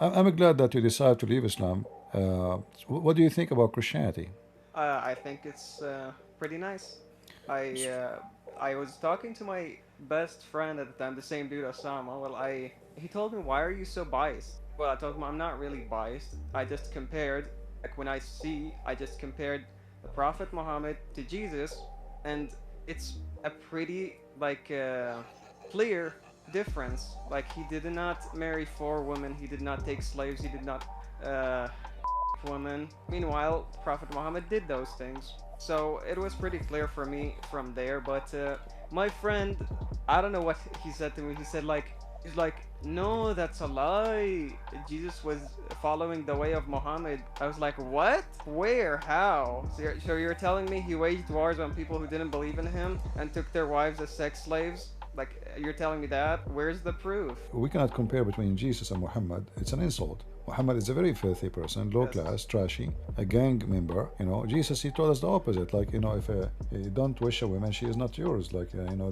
I'm glad that you decided to leave Islam. What do you think about Christianity? I think it's pretty nice. I uh, I was talking to my best friend at the time, the same dude Osama. He told me, why are you so biased? Well, I told him I'm not really biased. I just compared, like when I just compared the Prophet Muhammad to Jesus, and it's a pretty clear difference. Like he did not marry four women, he did not take slaves, he did not uh, woman. Meanwhile, Prophet Muhammad did those things. So it was pretty clear for me from there. But my friend, I don't know what he said to me. He's like, no, that's a lie. Jesus was following the way of Muhammad. I was like, what? Where? How? So you're telling me he waged wars on people who didn't believe in him and took their wives as sex slaves? Like, you're telling me that? Where's the proof? We cannot compare between Jesus and Muhammad. It's an insult. Muhammad is a very filthy person, low Yes. class, trashy, a gang member. Jesus, he told us the opposite. Like, if you don't wish a woman, she is not yours. Like,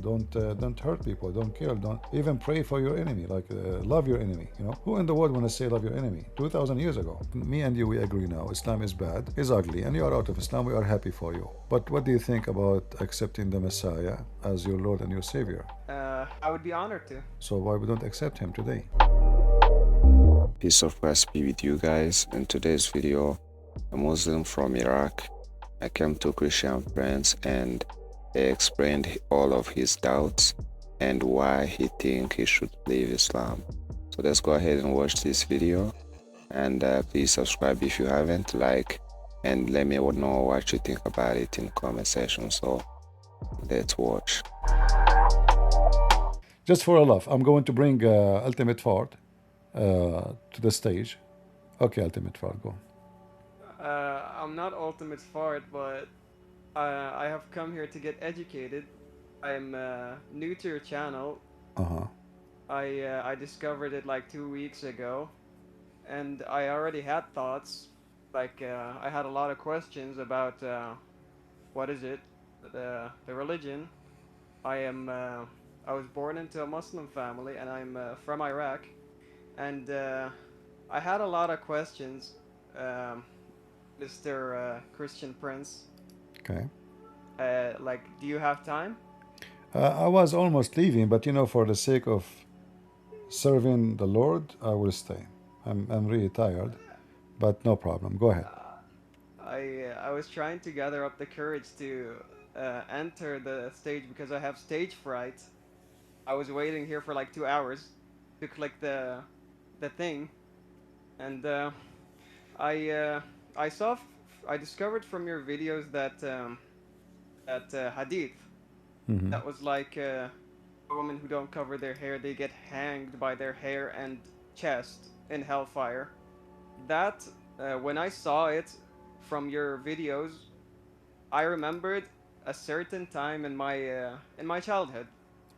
don't hurt people, don't kill, don't even pray for your enemy. Like, love your enemy. Who in the world want to say love your enemy? 2,000 years ago. Me and you, we agree now. Islam is bad, is ugly, and you are out of Islam. We are happy for you. But what do you think about accepting the Messiah as your Lord and your Savior? I would be honored to. So why we don't accept him today? Peace of Christ be with you guys. In today's video, a Muslim from Iraq, I came to Christian Prince and he explained all of his doubts and why he think he should leave Islam. So let's go ahead and watch this video, and please subscribe if you haven't, like, and let me know what you think about it in the comment section. So let's watch. Just for a laugh, I'm going to bring Ultimate Ford to the stage. Okay, Ultimate Ford, go. I'm not ultimate fart, but I have come here to get educated. I'm new to your channel. Uh-huh. I discovered it like 2 weeks ago, and I already had thoughts. I had a lot of questions about what is it, the religion. I am I was born into a Muslim family, and I'm from Iraq, and I had a lot of questions. Um, Mr. Christian Prince. Okay. Do you have time? I was almost leaving, but for the sake of serving the Lord, I will stay. I'm really tired, but no problem. Go ahead. I was trying to gather up the courage to enter the stage because I have stage fright. I was waiting here for like 2 hours to click the thing, and I uh, I saw I discovered from your videos that hadith Hmm. that was women who don't cover their hair, they get hanged by their hair and chest in hellfire. That when I saw it from your videos, I remembered a certain time in my childhood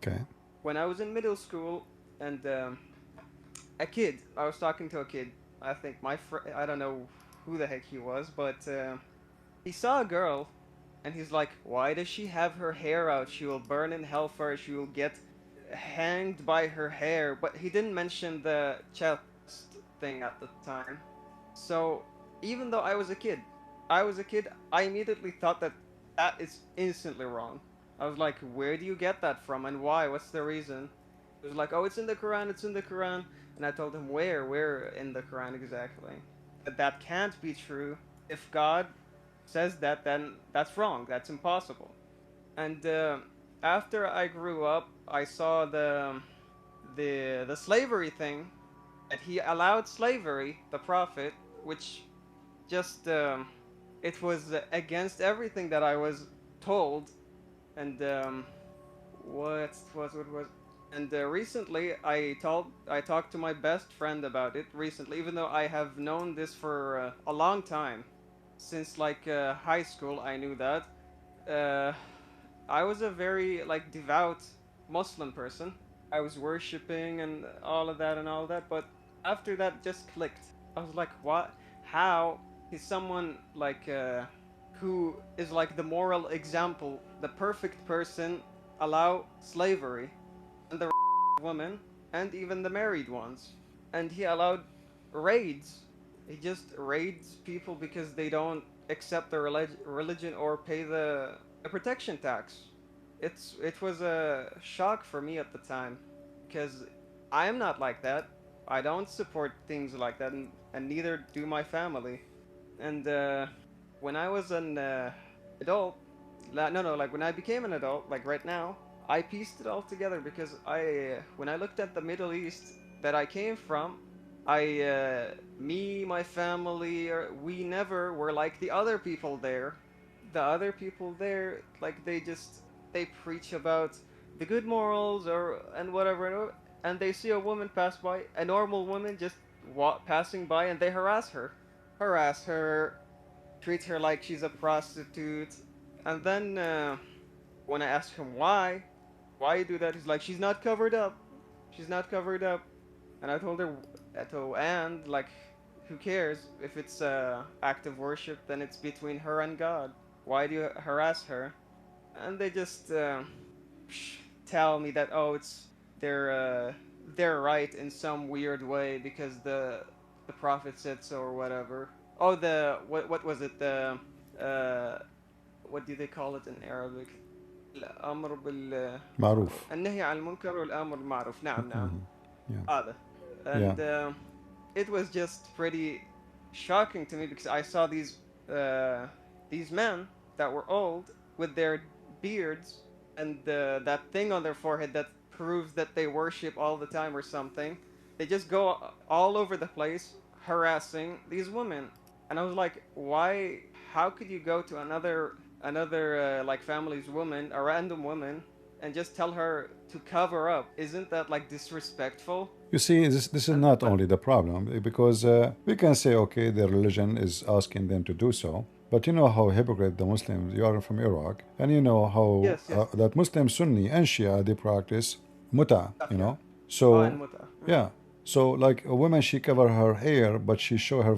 Okay. when I was in middle school, and a kid. I was talking to a kid. I think I don't know who the heck he was, but he saw a girl, and he's like, "Why does she have her hair out? She will burn in hellfire. She will get hanged by her hair." But he didn't mention the chest thing at the time. So even though I was a kid, I immediately thought that that is instantly wrong. I was like, "Where do you get that from, and why? What's the reason?" He was like, "Oh, it's in the Quran. It's in the Quran." And I told him, Where in the Quran exactly? That can't be true. If God says that, then that's wrong. That's impossible." And after I grew up, I saw the slavery thing, that he allowed slavery, the Prophet, which just it was against everything that I was told. And what was and recently I talked to my best friend about it recently, even though I have known this for a long time, since high school. I knew that uh, I was a very devout Muslim person. I was worshiping and all of that, but after that just clicked. I was like, what? How is someone who is like the moral example, the perfect person, allow slavery and the women and even the married ones? And he allowed raids. He just raids people because they don't accept the religion or pay the protection tax. It was a shock for me at the time because I am not like that. I don't support things like that, and neither do my family. And when I was an adult, no, like when I became an adult, like right now, I pieced it all together because when I looked at the Middle East that I came from, me, my family, we never were like the other people there. The other people there, like they preach about the good morals and whatever, and they see a woman pass by, a normal woman just passing by, and they harass her, treat her like she's a prostitute. And then when I asked him why you do that, he's like, she's not covered up. She's not covered up. And I told her, and like, who cares if it's act of worship? Then it's between her and God. Why do you harass her? And they just tell me that it's they're right in some weird way because the prophet said so or whatever. Oh, what was it? The uh, what do they call it in Arabic? الأمر معروف. النهي عن المنكر والأمر بالمعروف. نعم نعم. Mhm. Yeah. هذا. Yeah. And it was just pretty shocking to me because I saw these men that were old with their beards and that thing on their forehead that proves that they worship all the time or something. They just go all over the place harassing these women, and I was like, why? How could you go to another like family's woman, a random woman, and just tell her to cover up? Isn't that like disrespectful? You see, this is not only the problem because we can say, okay, their religion is asking them to do so. But you know how hypocrite the Muslims, you are from Iraq, and you know how Yes, yes. that Muslim Sunni and Shia, they practice muta, you know. And So, muta. yeah. So, like a woman, she cover her hair, but she show her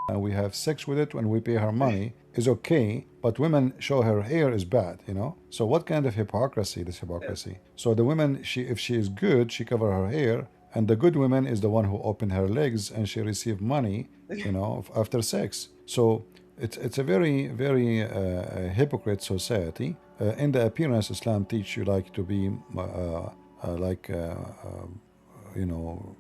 and we have sex with it when we pay her money is okay, but women show her hair is bad, you know. So what kind of hypocrisy? This hypocrisy. So the woman, if she is good, she cover her hair, and the good woman is the one who open her legs and she receive money, you know, after sex. So it's a very hypocrite society. In the appearance, Islam teach you like to be you know,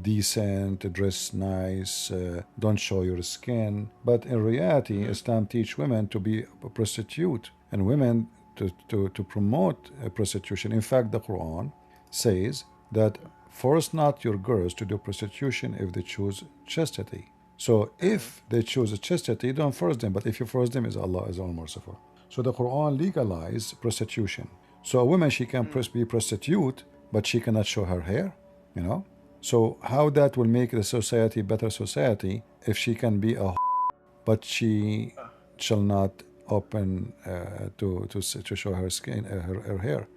decent, dress nice, don't show your skin. But in reality, Islam teach women to be a prostitute and women to promote prostitution. In fact, the Quran says that force not your girls to do prostitution if they choose chastity. So if they choose chastity, don't force them. But if you force them, Allah is all merciful. So the Quran legalizes prostitution. So a woman, she can be prostitute, but she cannot show her hair, you know. So how that will make the society better society if she can be a but she shall not open to show her skin, her hair.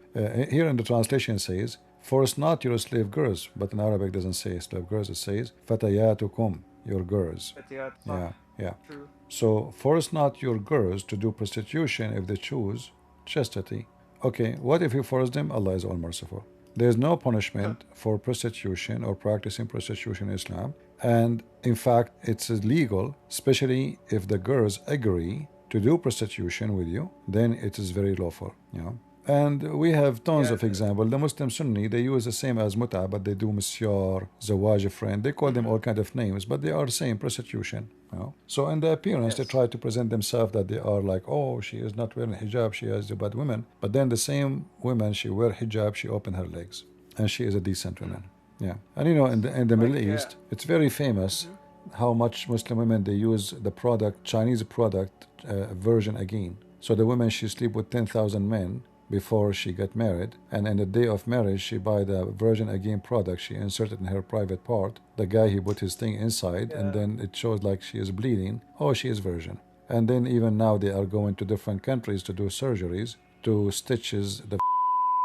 Here in the translation says, force not your slave girls, but in Arabic doesn't say slave girls, it says fatayatukum, your girls. Yeah. True. So force not your girls to do prostitution if they choose chastity. Okay, what if you force them? Allah is all merciful. There is no punishment for prostitution or practicing prostitution in Islam. And in fact, it's illegal, especially if the girls agree to do prostitution with you, then it is very lawful, you know. And we have tons of examples. The Muslim Sunni, they use the same as muta, but they do misyar, zawaj, friend. They call them all kind of names, but they are same prostitution. You know? So in the appearance, they try to present themselves that they are like, oh, she is not wearing hijab, she is a bad woman. But then the same woman, she wear hijab, she open her legs, and she is a decent woman. Yeah, and you know, in the Middle East, it's very famous how much Muslim women they use the product, Chinese product, version again. So the woman, she sleep with 10,000 men before she got married, and in the day of marriage she buy the virgin again product, she inserted in her private part. The guy, he put his thing inside, and then it shows like she is bleeding. Oh, she is virgin. And then even now they are going to different countries to do surgeries to stitches the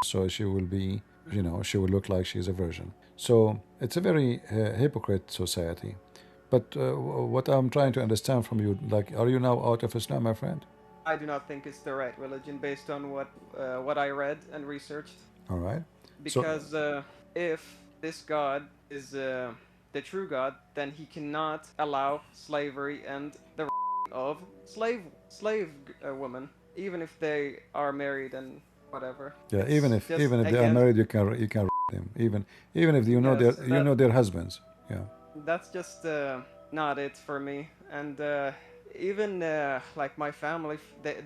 so she will be, you know, she will look like she is a virgin. So it's a very hypocrite society. But what I'm trying to understand from you, like, are you now out of Islam, my friend? I do not think it's the right religion based on what I read and researched. All right. Because if this God is the true God, then he cannot allow slavery and the of slave women, even if they are married and whatever. Yeah, It's just even if they are against. married, you can them. Even if you know Yes, their husbands. Yeah. that's just not it for me. And even like my family,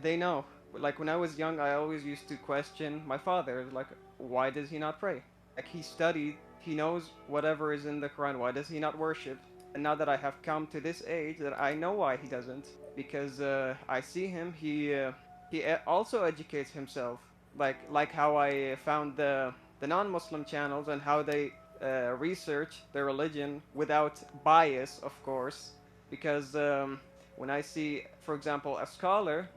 they know. Like when I was young, I always used to question my father. Like, why does he not pray? Like he studied, he knows whatever is in the Quran. Why does he not worship? And now that I have come to this age, that I know why he doesn't, because I see him. He also educates himself. Like how I found the non-Muslim channels and how they research their religion without bias, of course, because when I see, for example, a scholar,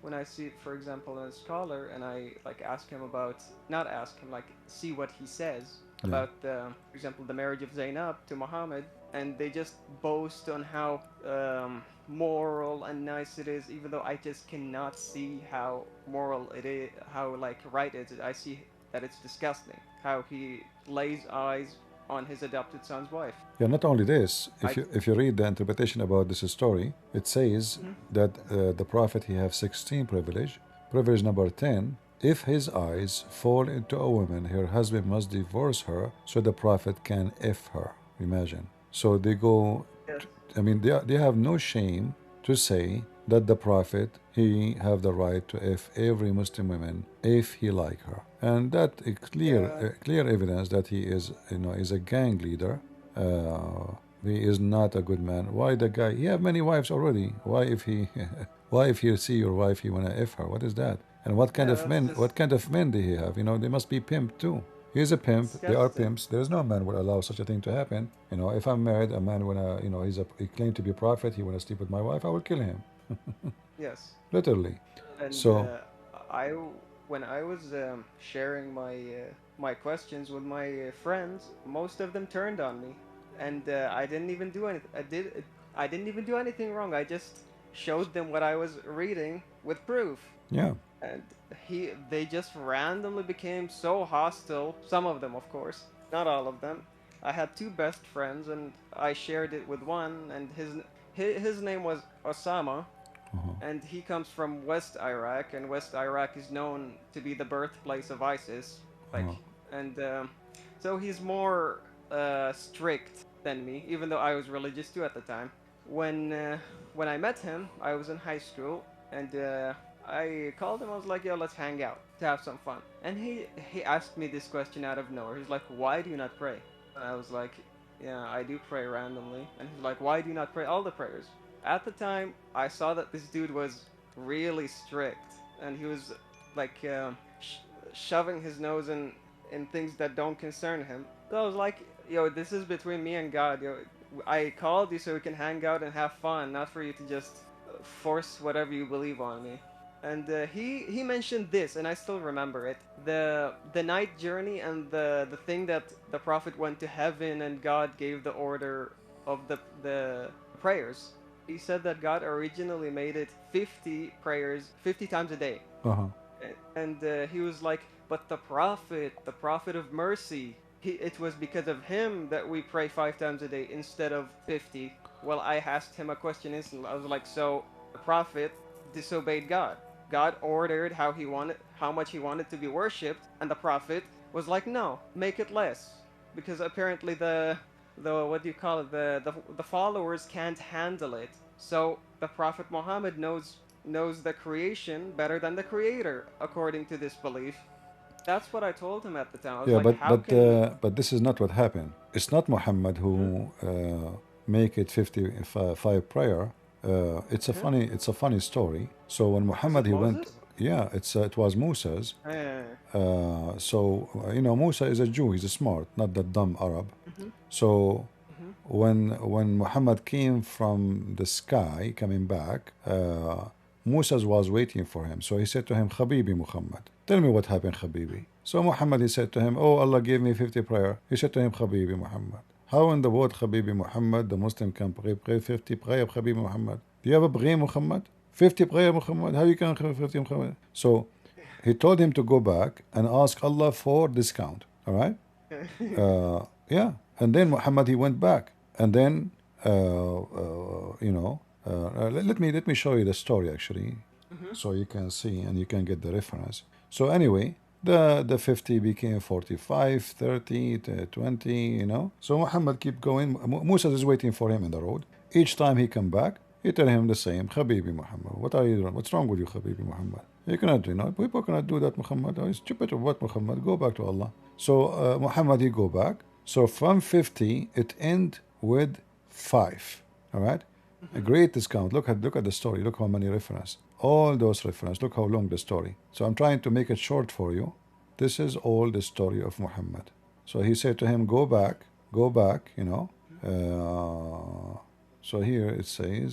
when I see, for example, a scholar, and I like ask him about, not ask him, like see what he says Yeah. about, for example, the marriage of Zainab to Muhammad, and they just boast on how moral and nice it is, even though I just cannot see how moral it is, how like right it is. I see that it's disgusting how he lays eyes on his adopted son's wife. Yeah, not only this, I if you read the interpretation about this story, it says Mhm. that the prophet he have 16 privilege. Privilege number 10, if his eyes fall into a woman, her husband must divorce her so the prophet can F her. Imagine. So they go, Yes. I mean, they have no shame to say that the prophet he have the right to F every Muslim woman if he like her, and that is clear evidence that he is is a gang leader. He is not a good man. Why the guy? He have many wives already. Why if he why if he see your wife he wanna F her? What is that? And what kind Yeah, of that's men? just What kind of men do he have? They must be pimp too. He's a pimp. They are disgusting. pimps. There's no man will allow such a thing to happen. If I'm married, a man wanna, he claimed to be a prophet. He wanna sleep with my wife. I will kill him. Yes. Literally. And So I, when I was sharing my questions with my friends, most of them turned on me, and I didn't even do anything. I didn't even do anything wrong. I just showed them what I was reading with proof, yeah, and they just randomly became so hostile. Some of them, of course, not all of them. I had two best friends, and I shared it with one, and his name was Osama, and he comes from West Iraq, and West Iraq is known to be the birthplace of ISIS. Like, and so he's more strict than me, even though I was religious too at the time. When I met him, I was in high school, and I called him. I was like, "Yo, let's hang out to have some fun." And he asked me this question out of nowhere. He's like, "Why do you not pray?" And I was like, "Yeah, I do pray randomly." And he's like, "Why do you not pray all the prayers?" At the time, I saw that this dude was really strict, and he was like shoving his nose in things that don't concern him. So I was like, "Yo, this is between me and God. Yo, I called you so we can hang out and have fun, not for you to just force whatever you believe on me." And he mentioned this, and I still remember it: the night journey and the thing that the prophet went to heaven and God gave the order of the prayers. He said that God originally made it 50 prayers, 50 times a day. And he was like, but the prophet of mercy, it was because of him that we pray 5 times a day instead of 50. Well, I asked him a question instantly. I was like, so the prophet disobeyed God. God ordered how much he wanted to be worshipped, and the prophet was like, no, make it less, because apparently the what do you call it, the followers can't handle it. So the prophet Muhammad knows the creation better than the creator, according to this belief. That's what I told him at the time. I was yeah, like, how can but this is not what happened. It's not Muhammad who make it 55 prayer. It's a funny story. So when was Muhammad it he went, Moses? yeah, it was Musa's. So Musa is a Jew. He's smart, not the dumb Arab. Mm-hmm. So Mm-hmm. when Muhammad came from the sky, coming back, Musa was waiting for him. So he said to him, Habibi Muhammad, tell me what happened, Habibi. So Muhammad, he said to him, oh, Allah gave me 50 prayer. He said to him, Habibi Muhammad. How in the word Habibi Muhammad, the Muslim can pray 50 prayer of Habibi Muhammad? Do you have a pray Muhammad? 50 prayer Muhammad? How you can pray 50 Muhammad? So he told him to go back and ask Allah for discount. All right? Yeah, and then Muhammad he went back, and then let me show you the story actually, Hmm. so you can see and you can get the reference. So anyway, the 50 became 45, 30, 20, So Muhammad keep going. Musa is waiting for him in the road. Each time he come back, he tell him the same. Habibi Muhammad, what are you doing? What's wrong with you, Habibi Muhammad? You cannot do that. People cannot do that, Muhammad. Oh, stupid or what, Muhammad? Go back to Allah. So Muhammad he go back. So from 50 it end with 5. All right. A Hmm. great discount. Look at the story. Look how many reference. All those reference. Look how long the story. So I'm trying to make it short for you. This is all the story of Muhammad. So he said to him, go back, so here it says,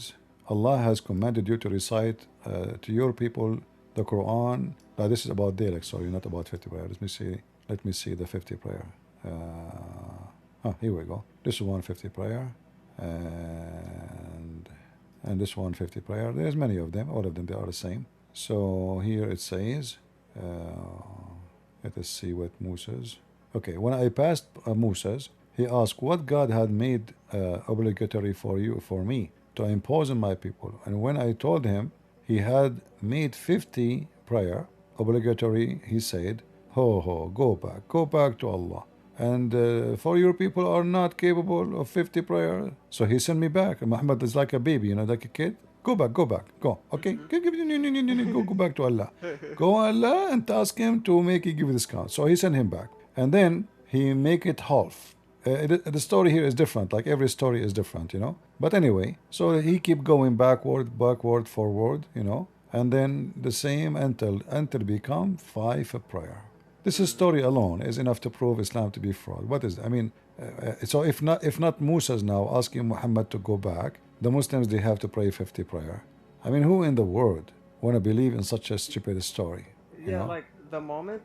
Allah has commanded you to recite to your people the Quran. Now this is about dialect, sorry, not about 50 prayer. Let me see the 50 prayer. Here we go. This is 150 prayer. And this 150 prayer. There's many of them. All of them, they are the same. So here it says, let us see what Moses. Okay, when I passed Moses, he asked what God had made obligatory for me to impose on my people. And when I told him he had made 50 prayer obligatory, he said, ho, go back to Allah. And for your people are not capable of 50 prayer. So he sent me back. Muhammad is like a baby, like a kid. Go back, go. Okay? Go back to Allah. Go Allah and ask him to make you give you discount. So he sent him back. And then he make it half. The story here is different. Like every story is different, But anyway, so he keep going backward, forward, And then the same until become 5 prayer. This story alone is enough to prove Islam to be fraud. What is? So if not Musa's now asking Muhammad to go back, the Muslims they have to pray 50 prayer. Who in the world want to believe in such a stupid story? Yeah, like the moment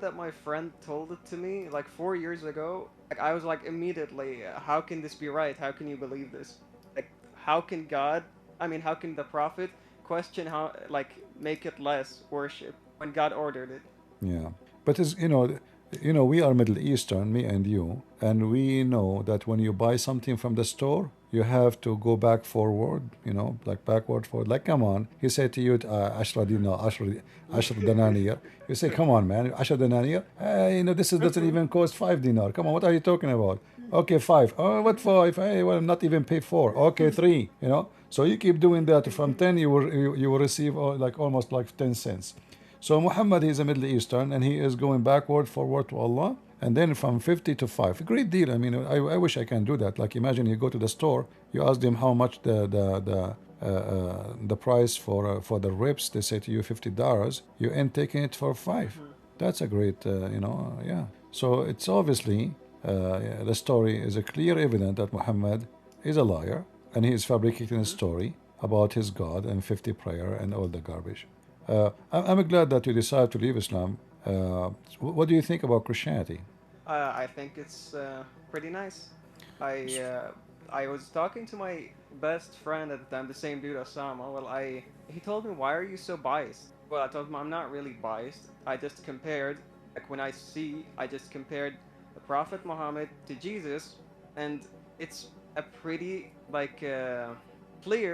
that my friend told it to me, like 4 years ago, like I was like immediately, how can this be right? How can you believe this? Like, how can God? How can the Prophet question how, like, make it less worship when God ordered it? Yeah, but as we are Middle Eastern, me and you, and we know that when you buy something from the store, you have to go back forward, like backward forward. Like, come on, he said to you, 10 dinar, 10 dananiyar. You say, come on, man, 10 dananiyar. This doesn't even cost 5 dinar. Come on, what are you talking about? Okay, 5. Oh, what 5? Hey, well, I'm not even paid 4. Okay, 3. So you keep doing that. From 10, you will receive like almost like 10 cents. So Muhammad is a Middle Eastern and he is going backward, forward to Allah, and then from 50 to 5. A great deal. I wish I can do that. Like, imagine you go to the store, you ask them how much the price for the ribs. They say to you $50. You end taking it for 5. Hmm. That's a great, yeah. So it's obviously the story is a clear evidence that Muhammad is a liar and he is fabricating a Hmm. story about his God and 50 prayer and all the garbage. I'm glad that you decided to leave Islam. What do you think about Christianity? I think it's pretty nice. I uh, I was talking to my best friend at the time, the same dude Osama. Well, he told me, why are you so biased? Well, I told him I'm not really biased. I just compared, like when I just compared the Prophet Muhammad to Jesus, and it's a pretty like clear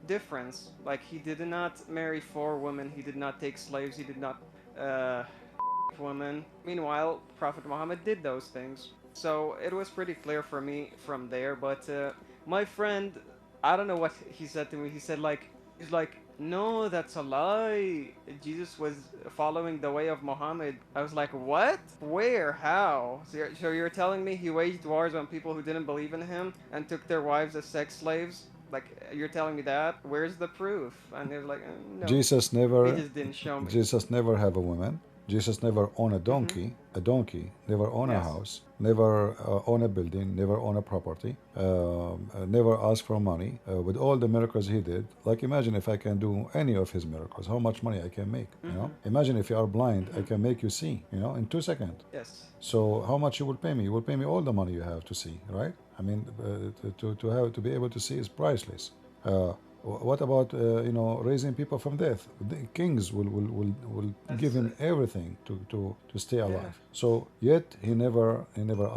difference. Like, he did not marry 4 women. He did not take slaves. He did not uh, women. Meanwhile, Prophet Muhammad did those things. So it was pretty clear for me from there. But my friend, I don't know what he said to me. He's like, no, that's a lie. Jesus was following the way of Muhammad. I was like, what? Where? How? So you're telling me he waged wars on people who didn't believe in him and took their wives as sex slaves? Like, you're telling me that? Where's the proof? And he was like, no. Jesus He never, just didn't show me. Jesus never have a woman. Jesus never own Hmm. a donkey, never own a Yes. house, never own a building, never own a property, never ask for money. With all the miracles he did, like imagine if I can do any of his miracles, how much money I can make. Hmm. Imagine if you are blind, I Hmm. can make you see. In 2 seconds. Yes. So how much you will pay me? You will pay me all the money you have to see, right? To be able to see is priceless. Uh, What about raising people from death? The kings will give him everything to stay alive. So yet he never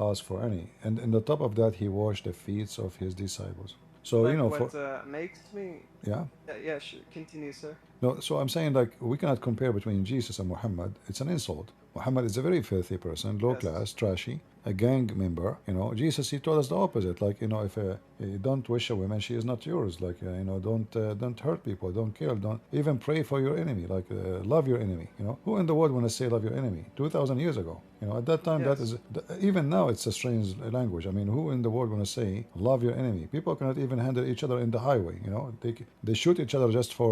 asked for any. And on the top of that, he washed the feet of his disciples. So Like for what makes me. yeah. Yeah, continue, sir. No, so I'm saying like we cannot compare between Jesus and Muhammad. It's an insult. Muhammad is a very filthy person, low Yes. class, trashy, a gang member. Jesus, he told us the opposite. Like if you don't wish a woman, she is not yours. Like don't hurt people, don't kill, don't even pray for your enemy. Like love your enemy. Who in the world want to say love your enemy? 2,000 years ago. At that time, that Yes. is even now it's a strange language. I mean, who in the world want to say love your enemy? People cannot even handle each other in the highway. They shoot each other just for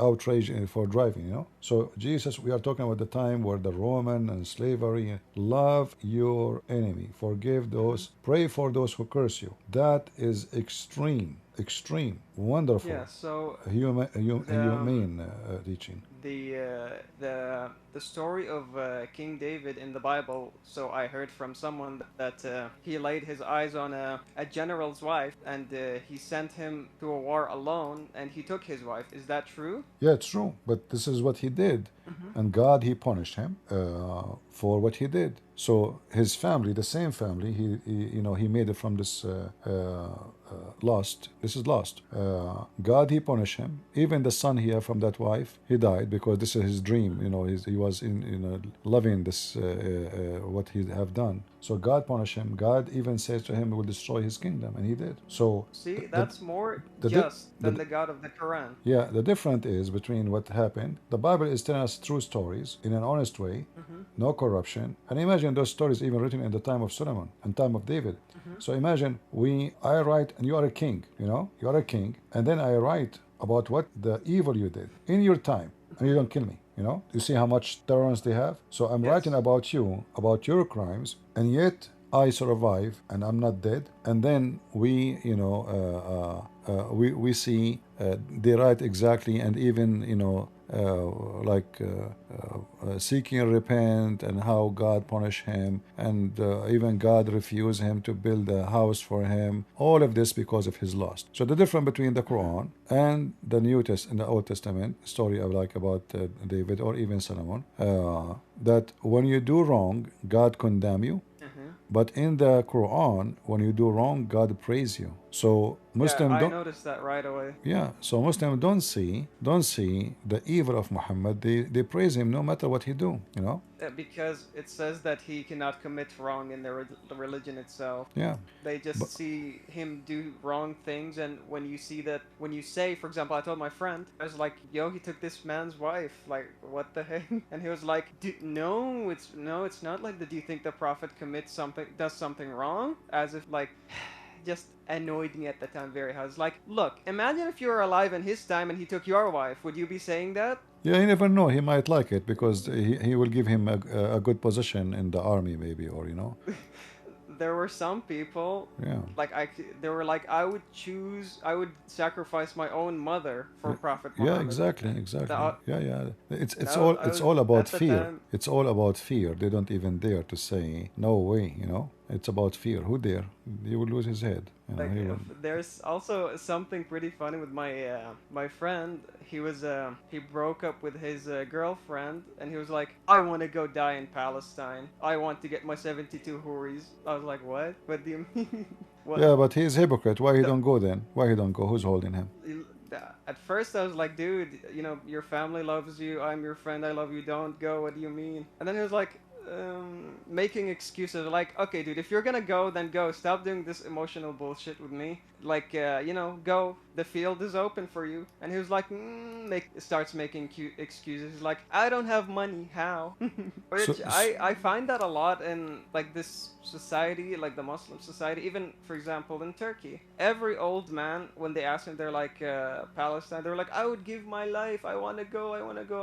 outrage for driving. So Jesus, we are talking about the time where the Roman and slavery. Love your enemy, forgive those, pray for those who curse you. That is extreme, wonderful, Yeah. So humane teaching. the story of King David in the Bible. So I heard from someone that he laid his eyes on a general's wife, and he sent him to a war alone, and he took his wife. Is that true? Yeah, it's true. But this is what he did. And God, he punished him for what he did. So his family, the same family, he made it from this lost. This is lost. God, he punished him. Even the son he had from that wife, he died because this is his dream. He was loving this what he have done. So God punished him. God even says to him, he will destroy his kingdom, and he did. So See, that's more the- just the- than the God of the Quran. yeah, the difference is between what happened. The Bible is telling us true stories in an honest way, no corruption. And imagine those stories even written in the time of Solomon and time of David. So imagine I write, and you are a king, you are a king, and then I write about what the evil you did in your time, and you don't kill me. You see how much tolerance they have. So I'm Yes. writing about you, about your crimes, and yet I survive and I'm not dead. And then we see they write exactly, and even seeking repent, and how God punished him, and even God refused him to build a house for him. All of this because of his lust. So the difference between the Quran and the in the Old Testament story of about David or even Solomon, that when you do wrong, God condemn you. But in the Quran, when you do wrong, God praise you. So Muslim I don't. noticed that right away. Yeah, so Muslims don't see the evil of Muhammad. They praise him no matter what he do. Because it says that he cannot commit wrong in the religion itself. Yeah. They just But- see him do wrong things, and when you say, for example, I told my friend, I was like, "Yo, he took this man's wife. Like, what the heck?" And he was like, "No, it's not like that. Do you think the Prophet does something wrong?" As if like. Just annoyed me at the time very hard. It's like, look, imagine if you were alive in his time and he took your wife. Would you be saying that? Yeah, you never know. He might like it because he will give him a good position in the army, maybe, or There were some people, Yeah. they were like, I would sacrifice my own mother for Prophet Yeah, Muhammad. exactly. The- Yeah. It's That all was- it's all about at the fear. time- It's all about fear. They don't even dare to say no way. It's about fear. Who dare? He will lose his head. Like, He will. there's also something pretty funny with my friend. He broke up with his girlfriend, and he was like, I want to go die in Palestine. I want to get my 72 houris. I was like, what? What do you mean? What? Yeah, but he's hypocrite. Why he don't go then? Why he don't go? Who's holding him? At first I was like, dude, your family loves you. I'm your friend. I love you. Don't go. What do you mean? And then he was like, making excuses. Like, okay, dude, if you're gonna go, then go. Stop doing this emotional bullshit with me. Like, go. The field is open for you. And he was like, starts making excuses. He's like, I don't have money. How? Which I find that a lot in like this society, like the Muslim society. Even for example in Turkey, every old man, when they ask him, they're like, Palestine. They're like, I would give my life. I want to go.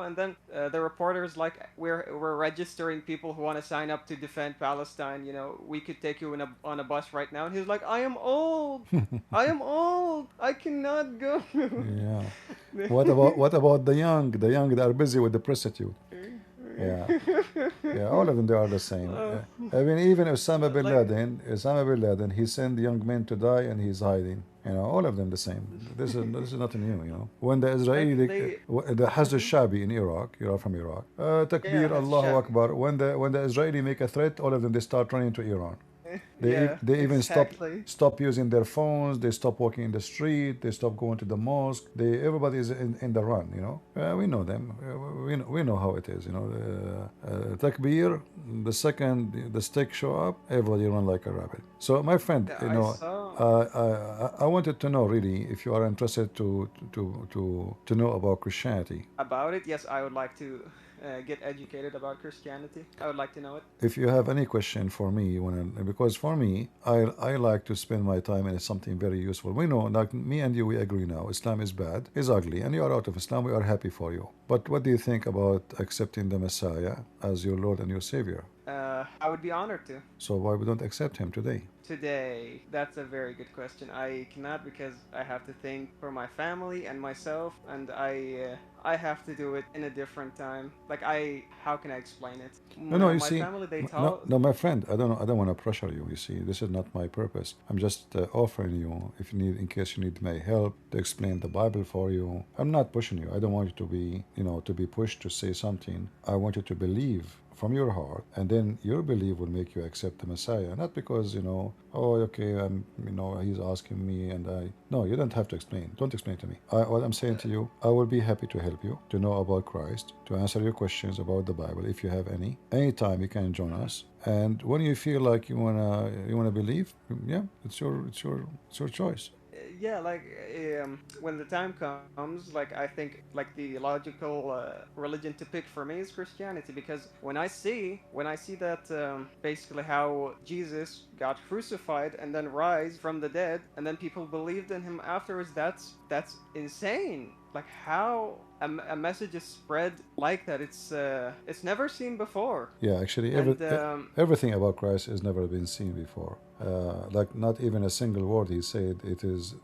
And then the reporter is like, we're registering people who want to sign up to defend Palestine. We could take you on a bus right now. And he's like, I am old. I am old. I cannot go. Yeah. What about the young? The young that are busy with the prostitute. Yeah. Yeah, all of them, they are the same. I mean, even Osama bin Laden, he sent young men to die and he's hiding. You know, all of them the same. This is nothing new. You know, when the like Israeli, they. the Haz Mhm. al-Shabi in Iraq, you are from Iraq. Yeah, Takbir, has Allahu Shabby. Akbar. When the Israeli make a threat, all of them they start running to Iran. Yeah, They even exactly. stop using their phones. They stop walking in the street. They stop going to the mosque. Everybody is in the run. You know, we know them. We know how it is. You know, takbir. The second the stick show up, everybody run like a rabbit. So my friend, Yeah, you I know, saw I wanted to know really if you are interested to know about Christianity. about it. Yes, I would like to get educated about Christianity. I would like to know it. If you have any question for me, because for me, I like to spend my time in something very useful. We know, like me and you, we agree now. Islam is bad, is ugly, and you are out of Islam. We are happy for you. But what do you think about accepting the Messiah as your Lord and your Savior? I would be honored to. So why we don't accept him today? Today, that's a very good question. I cannot because I have to think for my family and myself, and I have to do it in a different time. Like how can I explain it? No, you My see, family they no, taught. no, my friend, I don't want to pressure you. You see, this is not my purpose. I'm just offering you, if you need, in case you need my help to explain the Bible for you. I'm not pushing you. I don't want you to be, to be pushed to say something. I want you to believe from your heart, and then your belief will make you accept the Messiah. Not because oh, okay, he's asking me, and no, you don't have to explain. Don't explain to me. What I'm saying to you, I will be happy to help you to know about Christ, to answer your questions about the Bible if you have any. Anytime you can join us, and when you feel like you wanna believe, yeah, it's your choice. Yeah, like when the time comes, like I think like the logical religion to pick for me is Christianity, because when I see that basically how Jesus got crucified and then rise from the dead, and then people believed in him afterwards, that's insane. Like how a message is spread like that, it's never seen before. Yeah, actually, And everything about Christ has never been seen before. Like not even a single word he said. It is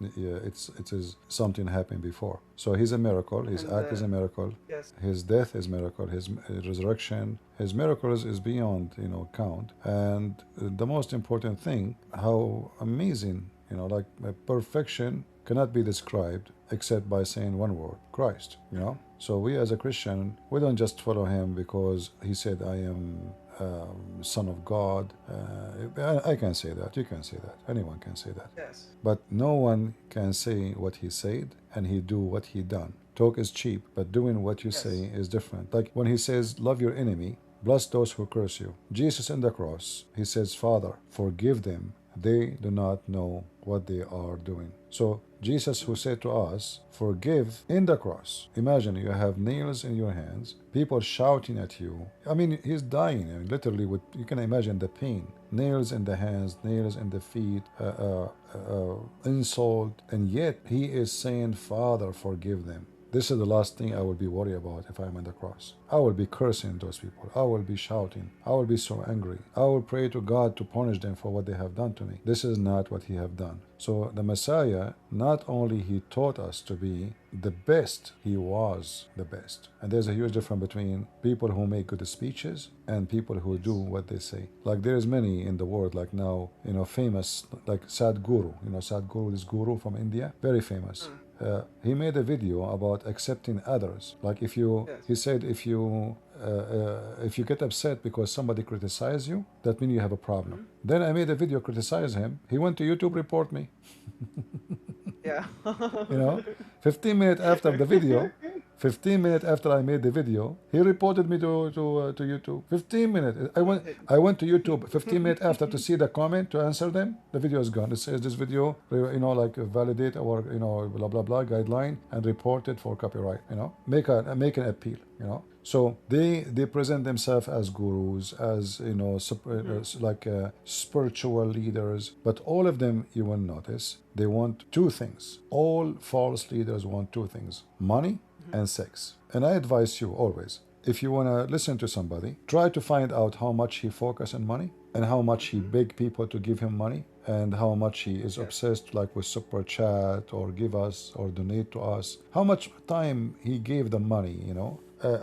something happened before. So he's a miracle. His and act is a miracle. yes, His death is a miracle. His resurrection, his miracles is beyond count. And the most important thing, how amazing, like perfection cannot be described except by saying one word, Christ. So we as a Christian, we don't just follow him because he said, I am son of God. I can say that. You can say that. Anyone can say that. yes, But no one can say what he said and he do what he done. Talk is cheap, but doing what you say yes, is different. Like when he says, love your enemy, bless those who curse you. Jesus on the cross, he says, Father, forgive them. They do not know what they are doing. So Jesus, who said to us, forgive in the cross. Imagine you have nails in your hands, people shouting at you. I mean, he's dying, literally. You can imagine the pain. Nails in the hands, nails in the feet, insult, and yet he is saying, Father, forgive them. This is the last thing I will be worried about if I'm on the cross. I will be cursing those people. I will be shouting. I will be so angry. I will pray to God to punish them for what they have done to me. This is not what he have done. So the Messiah, not only he taught us to be the best, he was the best. And there's a huge difference between people who make good speeches and people who do what they say. Like there is many in the world, like now, famous, like Sadhguru. Sadhguru, this guru from India, very famous. He made a video about accepting others. Like he said, if you get upset because somebody criticizes you, that means you have a problem. Then I made a video criticize him. He went to YouTube, report me. yeah. 15 minutes after the video, 15 minutes after I made the video, he reported me to YouTube. 15 minutes. I went to YouTube 15 minutes after to see the comment to answer them. The video is gone. It says this video, like validate our blah blah blah guideline and reported for copyright. Make an appeal. So they present themselves as gurus, as spiritual leaders, but all of them, you will notice, they want two things. All false leaders want two things: money and sex. And I advise you always, if you want to listen to somebody, try to find out how much he focuses on money and how much he beg people to give him money and how much he is obsessed like with super chat or give us or donate to us, how much time he gave the money,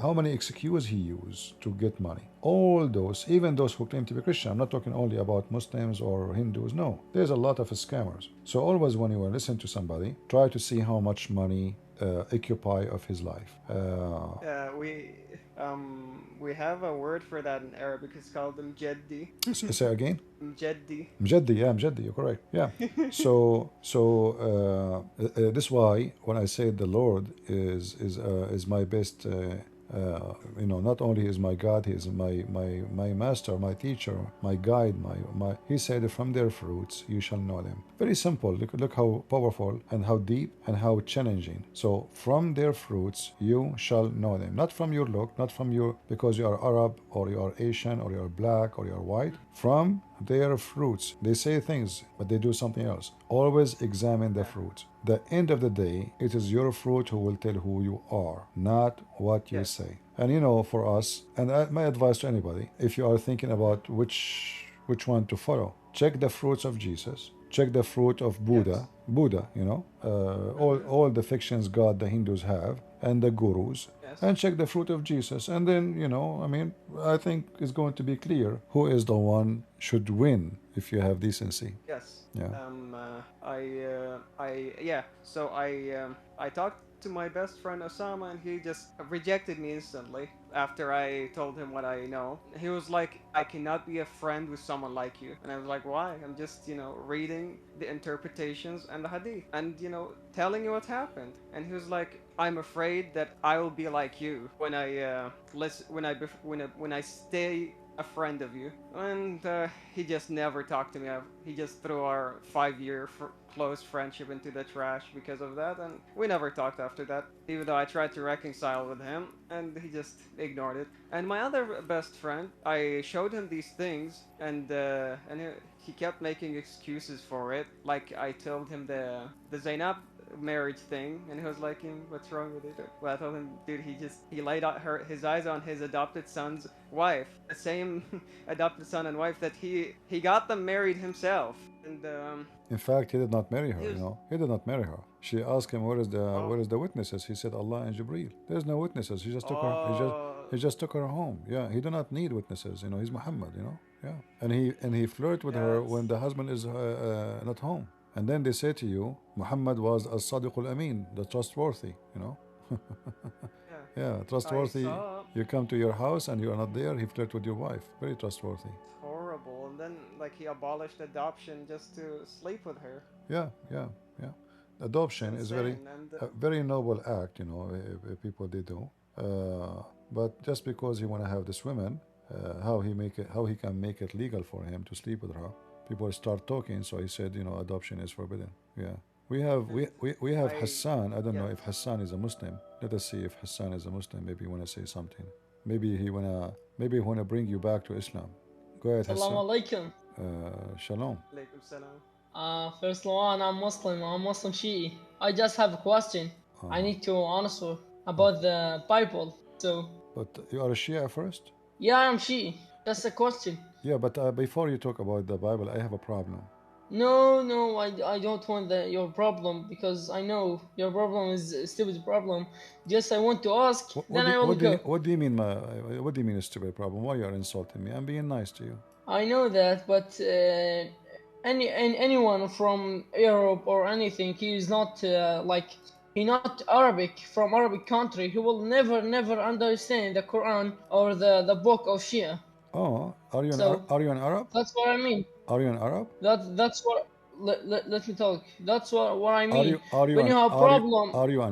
how many excuses he used to get money. All those, even those who claim to be Christian. I'm not talking only about Muslims or Hindus. No, there's a lot of scammers. So always when you listen to somebody, try to see how much money occupy of his life. We have a word for that in Arabic. It's called mjeddi. Say again. Mjeddi. Mjeddi, yeah, Mjeddi, you're correct. Yeah. This is why when I say the Lord is my best. Not only is my God, he is my master, my teacher, my guide, he said, from their fruits you shall know them. Very simple. Look how powerful and how deep and how challenging. So from their fruits you shall know them. Not from your look, not from your, because you are Arab or you are Asian or you are black or you are white. From their fruits. They say things, but they do something else. Always examine the fruits. The end of the day, it is your fruit who will tell who you are, not what you say. And for us, and my advice to anybody, if you are thinking about which one to follow, check the fruits of Jesus, check the fruit of Buddha, all the fictions God the Hindus have, and the gurus, and check the fruit of Jesus. And then, I think it's going to be clear who is the one should win if you have decency. Yes. Yeah. So I talked to my best friend Osama, and he just rejected me instantly after I told him what I know. He was like, I cannot be a friend with someone like you. And I was like, why? I'm just, reading the interpretations and the hadith and, telling you what happened. And he was like, I'm afraid that I will be like you when I when I stay a friend of you. And he just never talked to me. He just threw our 5-year close friendship into the trash because of that, and we never talked after that, even though I tried to reconcile with him, and he just ignored it. And my other best friend, I showed him these things, and he kept making excuses for it. Like I told him the Zainab marriage thing, and he was like, what's wrong with it? Well, I told him, dude, he laid out his eyes on his adopted son's wife, the same adopted son and wife that he got them married himself. And in fact, he did not marry her. He did not marry her. She asked him, where is the witnesses? He said, Allah and Jibreel. There's no witnesses. He just took her. He just took her home. Yeah, he do not need witnesses. He's Muhammad. Yeah, and he flirt with her when the husband is not home. And then they say to you, Muhammad was as-Sadiq al-Amin, the trustworthy, Yeah, trustworthy. You come to your house and you are not there, he flirts with your wife. Very trustworthy. Horrible. And then, he abolished adoption just to sleep with her. Yeah. Adoption is a very noble act, people they do. But just because he want to have this woman, how he can make it legal for him to sleep with her. People start talking, so he said, adoption is forbidden. Yeah, we have Hassan. I don't know if Hassan is a Muslim. Let us see if Hassan is a Muslim. Maybe he wanna say something. Maybe he wanna bring you back to Islam. Go ahead, Hassan. Assalamu alaikum. Shalom. Alaikum salam. First of all, I'm Muslim. I'm Muslim Shi'i. I just have a question. I need to answer about the Bible. So. But you are a Shia first? Yeah, I'm Shi'i. Just a question. Yeah, but before you talk about the Bible, I have a problem. No, I don't want your problem, because I know your problem is a stupid problem. Just I want to ask, I will go. What do you mean a stupid problem? Why you are insulting me? I'm being nice to you. I know that, but anyone from Europe or anything, he is not he not Arabic, from Arabic country, he will never understand the Quran or the book of Shia. Oh, are you an Arab? That's what I mean. Are you an Arab? That's what. Let me talk. That's what I mean. Are you an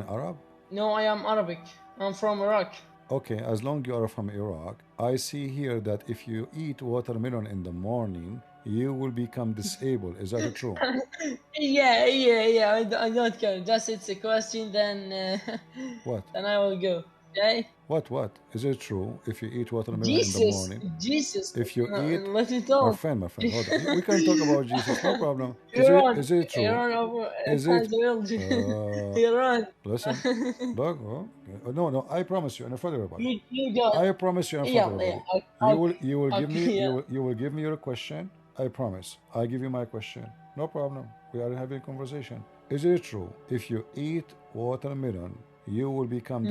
Arab? No, I am Arabic. I'm from Iraq. Okay, as long you are from Iraq, I see here that if you eat watermelon in the morning, you will become disabled. Is that true? Yeah. I don't care. Just it's a question. Then. What? Then I will go. Okay. What? Is it true if you eat watermelon in the morning? Jesus. If you eat... Let me talk. My friend, hold on. We can talk about Jesus, no problem. Is it true? Is it... Iran. Listen, dog. No, I promise you, in front of everybody. You don't. I promise you in front of everybody. You will give me your question. I promise. I give you my question. No problem. We are having a conversation. Is it true if you eat watermelon, you will become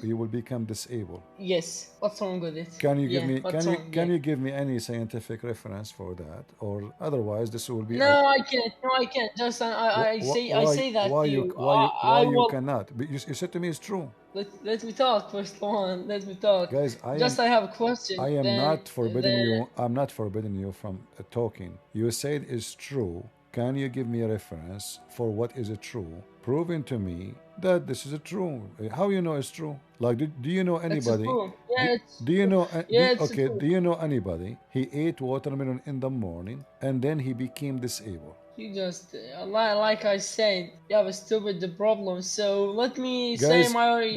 you will become disabled. Yes. What's wrong with it? Can you give Yeah, me what's wrong? can Yeah. you give me any scientific reference for that, or otherwise this will be No, I can't. No, I can't. Just I say that to you. why I you will. cannot? But you said to me it's true. Let me talk first one. Let me talk. Guys, Just I have a question. I am Then not forbidding you. I'm not forbidding you from talking. You said it's true. Can you give me a reference for what is it true? Proving to me that this is a true. How you know it's true? Like, do you know it's anybody? true. Do, Yeah, it's do you true. know? Yeah, it's Okay. true. Do you know anybody? He ate watermelon in the morning and then he became disabled. You just like I said, you have a stupid problem. So let me say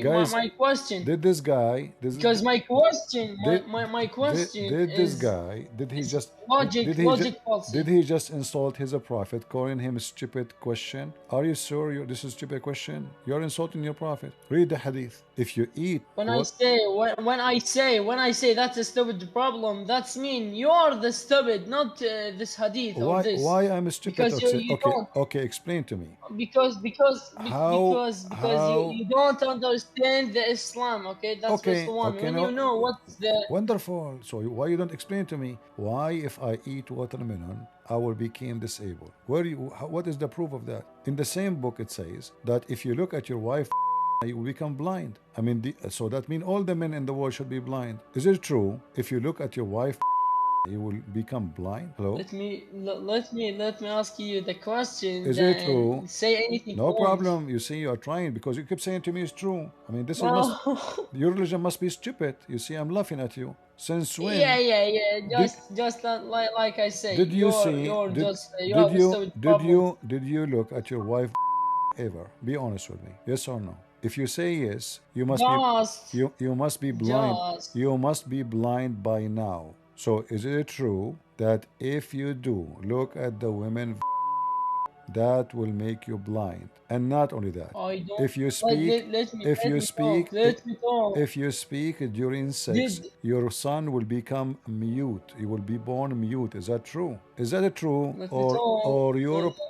Guys, my question. did this guy? Because my question, Did my question this guy is logic did policy. he just insult his prophet, calling him stupid question? Are you sure this is stupid question? You're insulting your prophet. Read the hadith. If you eat When I what? say when I say that's a stupid problem, that's mean you're the stupid, not this hadith or this. Why I'm stupid? Because you Okay, don't okay, explain to me. because How you don't understand the Islam. Okay, that's first okay, one. okay, When you no, know what's the wonderful. So why you don't explain to me why if I eat watermelon I will become disabled? What is the proof of that? In the same book it says that if you look at your wife you will become blind. I mean, so that means all the men in the world should be blind. Is it true? If you look at your wife you will become blind? Hello? let me ask you the question, Is it then true? say anything No you want. problem. You see, you are trying because you keep saying to me it's true. I mean, this is must No. your religion must be stupid. You see, I'm laughing at you. Since Yeah, when yeah, yeah. did Just like I say, did you see you're did just you have a stupid problem. did you look at your wife ever? Be honest with me. Yes or no? If you say yes, Just, you must be blind. just. You must be blind by now. So is it true that if you do look at the women that will make you blind? And not only that, I don't. if you speak if Let you me talk. speak Let me talk. if you speak during sex, Did your son will become mute. You will be born mute. Is that true? Is that true? let me talk.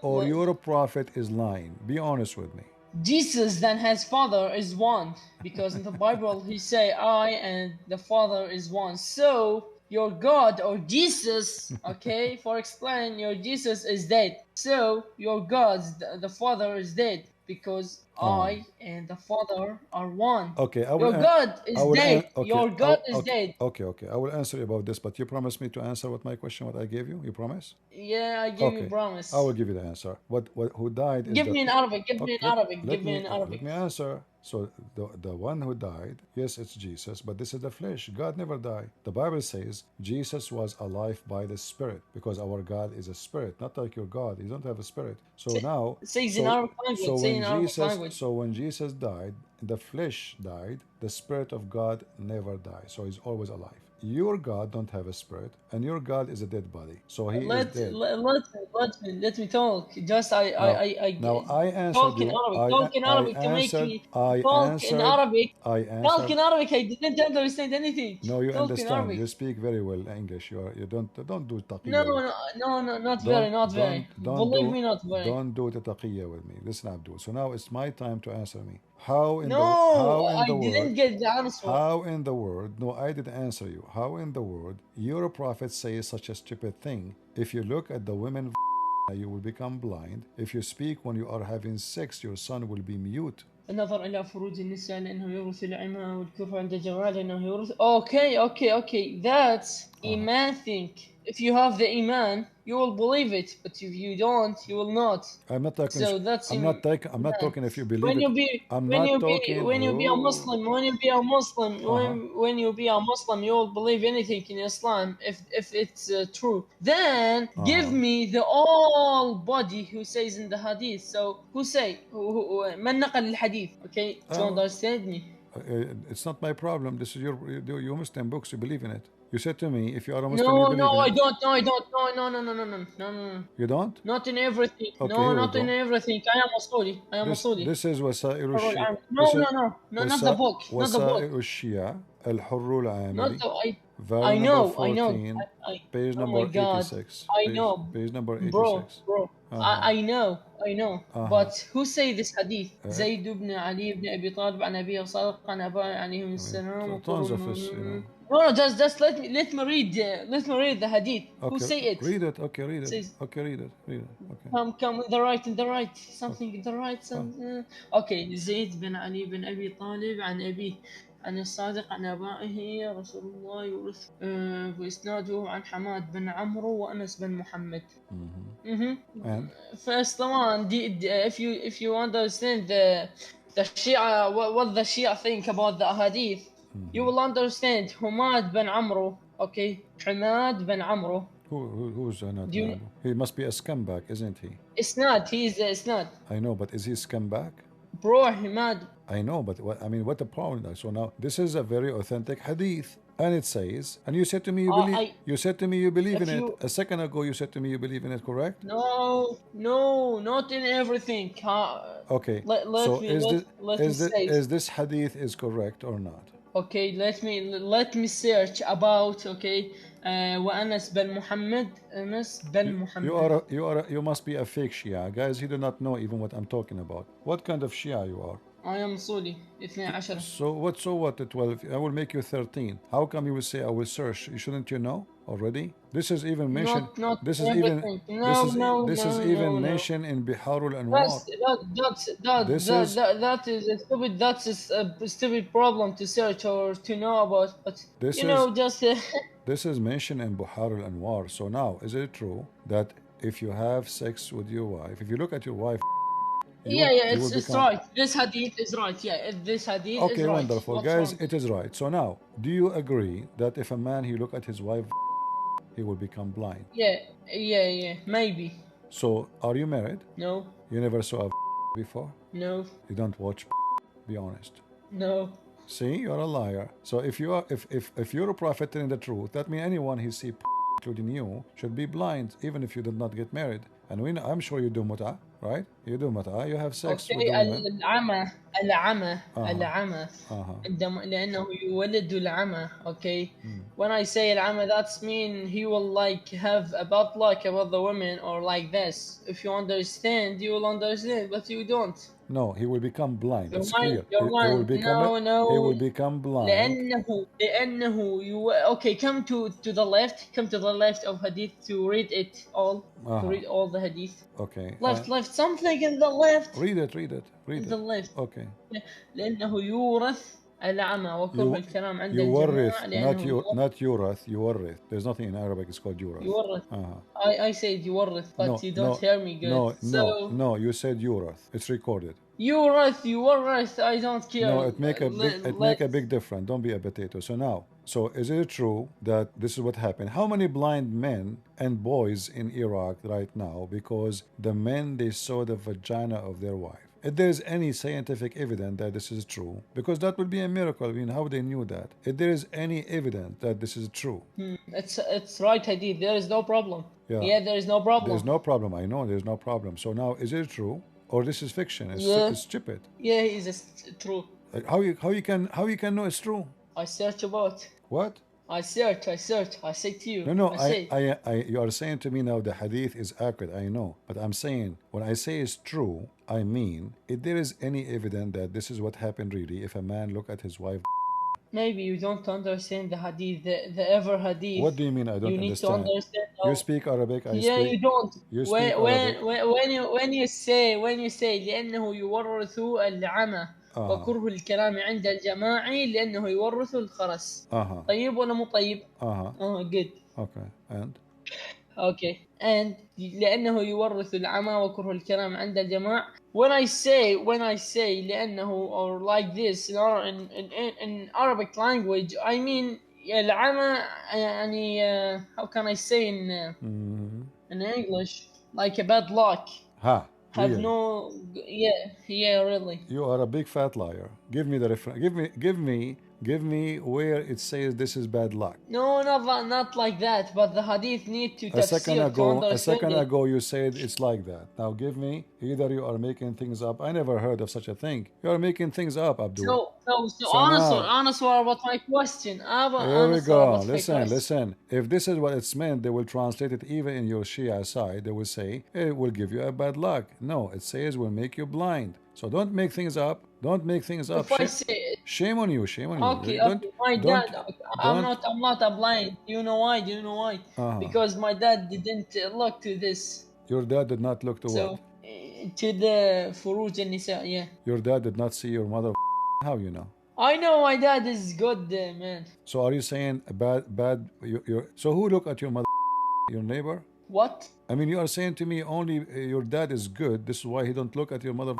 Or your prophet is lying? Be honest with me. Jesus then his father is one, because in the Bible he say I and the Father is one. So your God or Jesus, okay, for explain, your Jesus is dead. So your God, the Father is dead because Ah. I and the Father are one. Okay, Your God I is will dead. okay, Your God is dead. okay. I will answer you about this, but you promise me to answer what my question, what I gave you. You promise? Yeah, I give you Okay, I promise. will give you the answer. What who died is Give the me in Arabic. Give me okay. in Arabic. Give me in Let Arabic. me answer. So the one who died, yes, it's Jesus, but this is the flesh. God never died. The Bible says Jesus was alive by the Spirit because our God is a spirit, not like your God. You don't have a spirit. So now, Says in Arabic so language. Say in Arabic language. when Jesus died, the flesh died. The Spirit of God never dies. So he's always alive. Your God don't have a spirit, and your God is a dead body. So he is dead. Let me talk. Just Now I answered talk in you. Arabic. Talk in Arabic to make me I talk in answered. Arabic. I Talk answered. in Arabic. I didn't understand anything. No, you Talk in understand. Arabic. You speak very well English. You don't do No, taqiyya with. no, no, no, not very, not very. Believe me, not very. don't do the taqiyya with me. Listen, Abdul. So now it's my time to answer me. No, How in I the world didn't get the answer. how in the world? No, I didn't answer you. How in the world your prophet says such a stupid thing? If you look at the women, you will become blind. If you speak when you are having sex, your son will be mute. النظر إلى فروج النساء لأنه يورث العمى والكفر عند الجوال لأنه يورث. Okay. That's Iman think. If you have the Iman, you will believe it. But if you don't, you will not. I'm not talking. So that's I'm not Iman. talking if you believe it. I'm not talking. When you be a Oh, Muslim, when you be a Muslim, uh-huh. when you be a Muslim, you will believe anything in Islam if it's true. Then give Uh-huh. me the all body who says in the hadith. So who say من نقل الحديث? Okay, do you Uh, understand me? it's not my problem. This is your Muslim books. You believe in it. You said to me, if you are a Muslim, you No, believe no, in I it. don't. No, I don't. No. You don't? Not in everything. Okay, No, here we not in go. everything. I am a Saudi. I am a Saudi. This is وسائل حر الشيعة. العام. This is No, not the book. Not the book. وسائل الشيعة الحر Not العاملي the I. Volume number 14, I page oh my number God, 86. I know, Page number bro, 86. bro. I know, I know. But who say this hadith? زيد بن علي بن أبي طالب عن أبيه صادق عن أباه عليهم السلام. Tons of this, you know. No, just let me read the hadith. Who Okay, say it? read it. Okay, read it. Says, Okay, read it. Read it. Okay. come in the right, something in the right. Okay, زيد بن علي بن أبي طالب عن أبيه عن الصادق عن آبائه رسول الله يورث وإسناده عن حماد بن عمرو وأنس بن محمد. And First one, if you understand the Shia, what the Shia think about the hadith, you will understand Hamad bin Amro. Okay, Hamad bin Amro. who's not? Do you, He must be a scumbag, isn't he? It's not. I know, but is he scumbag? Bro, Hamad. I know, but what, I mean, what the problem is? So now this is a very authentic hadith, and it says, and you said to me you believe. You said to me you believe in it. A second ago, you said to me you believe in it. Correct? No, not in everything. Okay. So is this hadith is correct or not? Okay, let me search about. Okay, وأنس بن محمد. أنس بن محمد. You must be a fake Shia, guys. You do not know even what I'm talking about. What kind of Shia you are? I am Suli 12. So what? The 12. I will make you 13. How come you will say I will search? Shouldn't you know already? This is even mentioned. This is even. This is even mentioned in Biharul Anwar. That is a stupid. That's a stupid problem to search or to know about. But This is mentioned in Biharul Anwar. So now, is it true that if you have sex with your wife, if you look at your wife? It's right. This hadith is right. Yeah, this hadith is right. Okay, wonderful. Guys, it is right. So now, do you agree that if a man, he look at his wife, he will become blind? Yeah, maybe. So, are you married? No. You never saw a before? No. You don't watch, be honest. No. See, you're a liar. So if you are, if you're a prophet telling the truth, that means anyone he see, including you, should be blind, even if you did not get married. And I'm sure you do mut'ah, right? You do mut'ah, you have sex with the woman. العمى لأنه يولد العمى. Okay. When I say العمى, that's mean he will like have a bad luck about the women or like this. If you understand, you will understand, but you don't. No, he will become blind. It's clear. He will become blind. Okay, come to the left of hadith to read it all. To read all the hadith. Okay. Left, something in the left. Read it. The left. Okay. لأنه يورث العمى وكره الكلام عند الجماعة. not يورث. يورث. There's nothing in Arabic. It's called يورث. I said يورث, but you don't hear me good. No. You said يورث. It's recorded. يورث. I don't care. No, it make a big difference. Don't be a potato. So is it true that this is what happened? How many blind men and boys in Iraq right now because the men, they saw the vagina of their wife? If there is any scientific evidence that this is true, because that would be a miracle. I mean, how they knew that? If there is any evidence that this is true, it's right, hadith. There is no problem. Yeah, there is no problem. There's no problem. I know there's no problem. So now, is it true, or this is fiction? It's stupid. Yeah, it's true. Like how you can know it's true? I search about. What? I search. I say to you. No. You are saying to me now the hadith is accurate. I know, but I'm saying when I say it's true, I mean if there is any evidence that this is what happened really, if a man look at his wife. Maybe you don't understand the hadith, the ever hadith. What do you mean I don't understand? You need to understand. You speak Arabic. You don't. You speak Arabic. When you say لأنه يورث العمى وكره الكلام عند الجماعة لأنه يورث الخرس. طيب ولا مو طيب؟ Good. Okay. And لأنه يورث العمى وكره الكلام عند الجماعة. When I say لأنه or like this in Arabic language, I mean العمى يعني how can I say in English, like a bad luck. Have really? No, really. You are a big fat liar. Give me the reference. Give me where it says this is bad luck. No, not like that. But the hadith need to tafsir. A second ago, you said it's like that. Now give me. Either you are making things up. I never heard of such a thing. You are making things up, Abdul. So So now, answer about my question. here we Answer go. about my Listen, question. listen. If this is what it's meant, they will translate it even in your Shia side. They will say it will give you a bad luck. No, it says will make you blind. So don't make things up. Don't make things up. If I say Shame on you. Shame on you. okay, Don't, okay, my don't, dad, don't. I'm not a blind. Do you know why? Do you know why? Uh-huh. Because my dad didn't look to this. Your dad did not look to what? So to the Furuj and Nisa, yeah. Your dad did not see your mother. How you know? I know my dad is good, man. So are you saying a bad? So who look at your mother? Your neighbor? What? I mean, you are saying to me only your dad is good. This is why he don't look at your mother.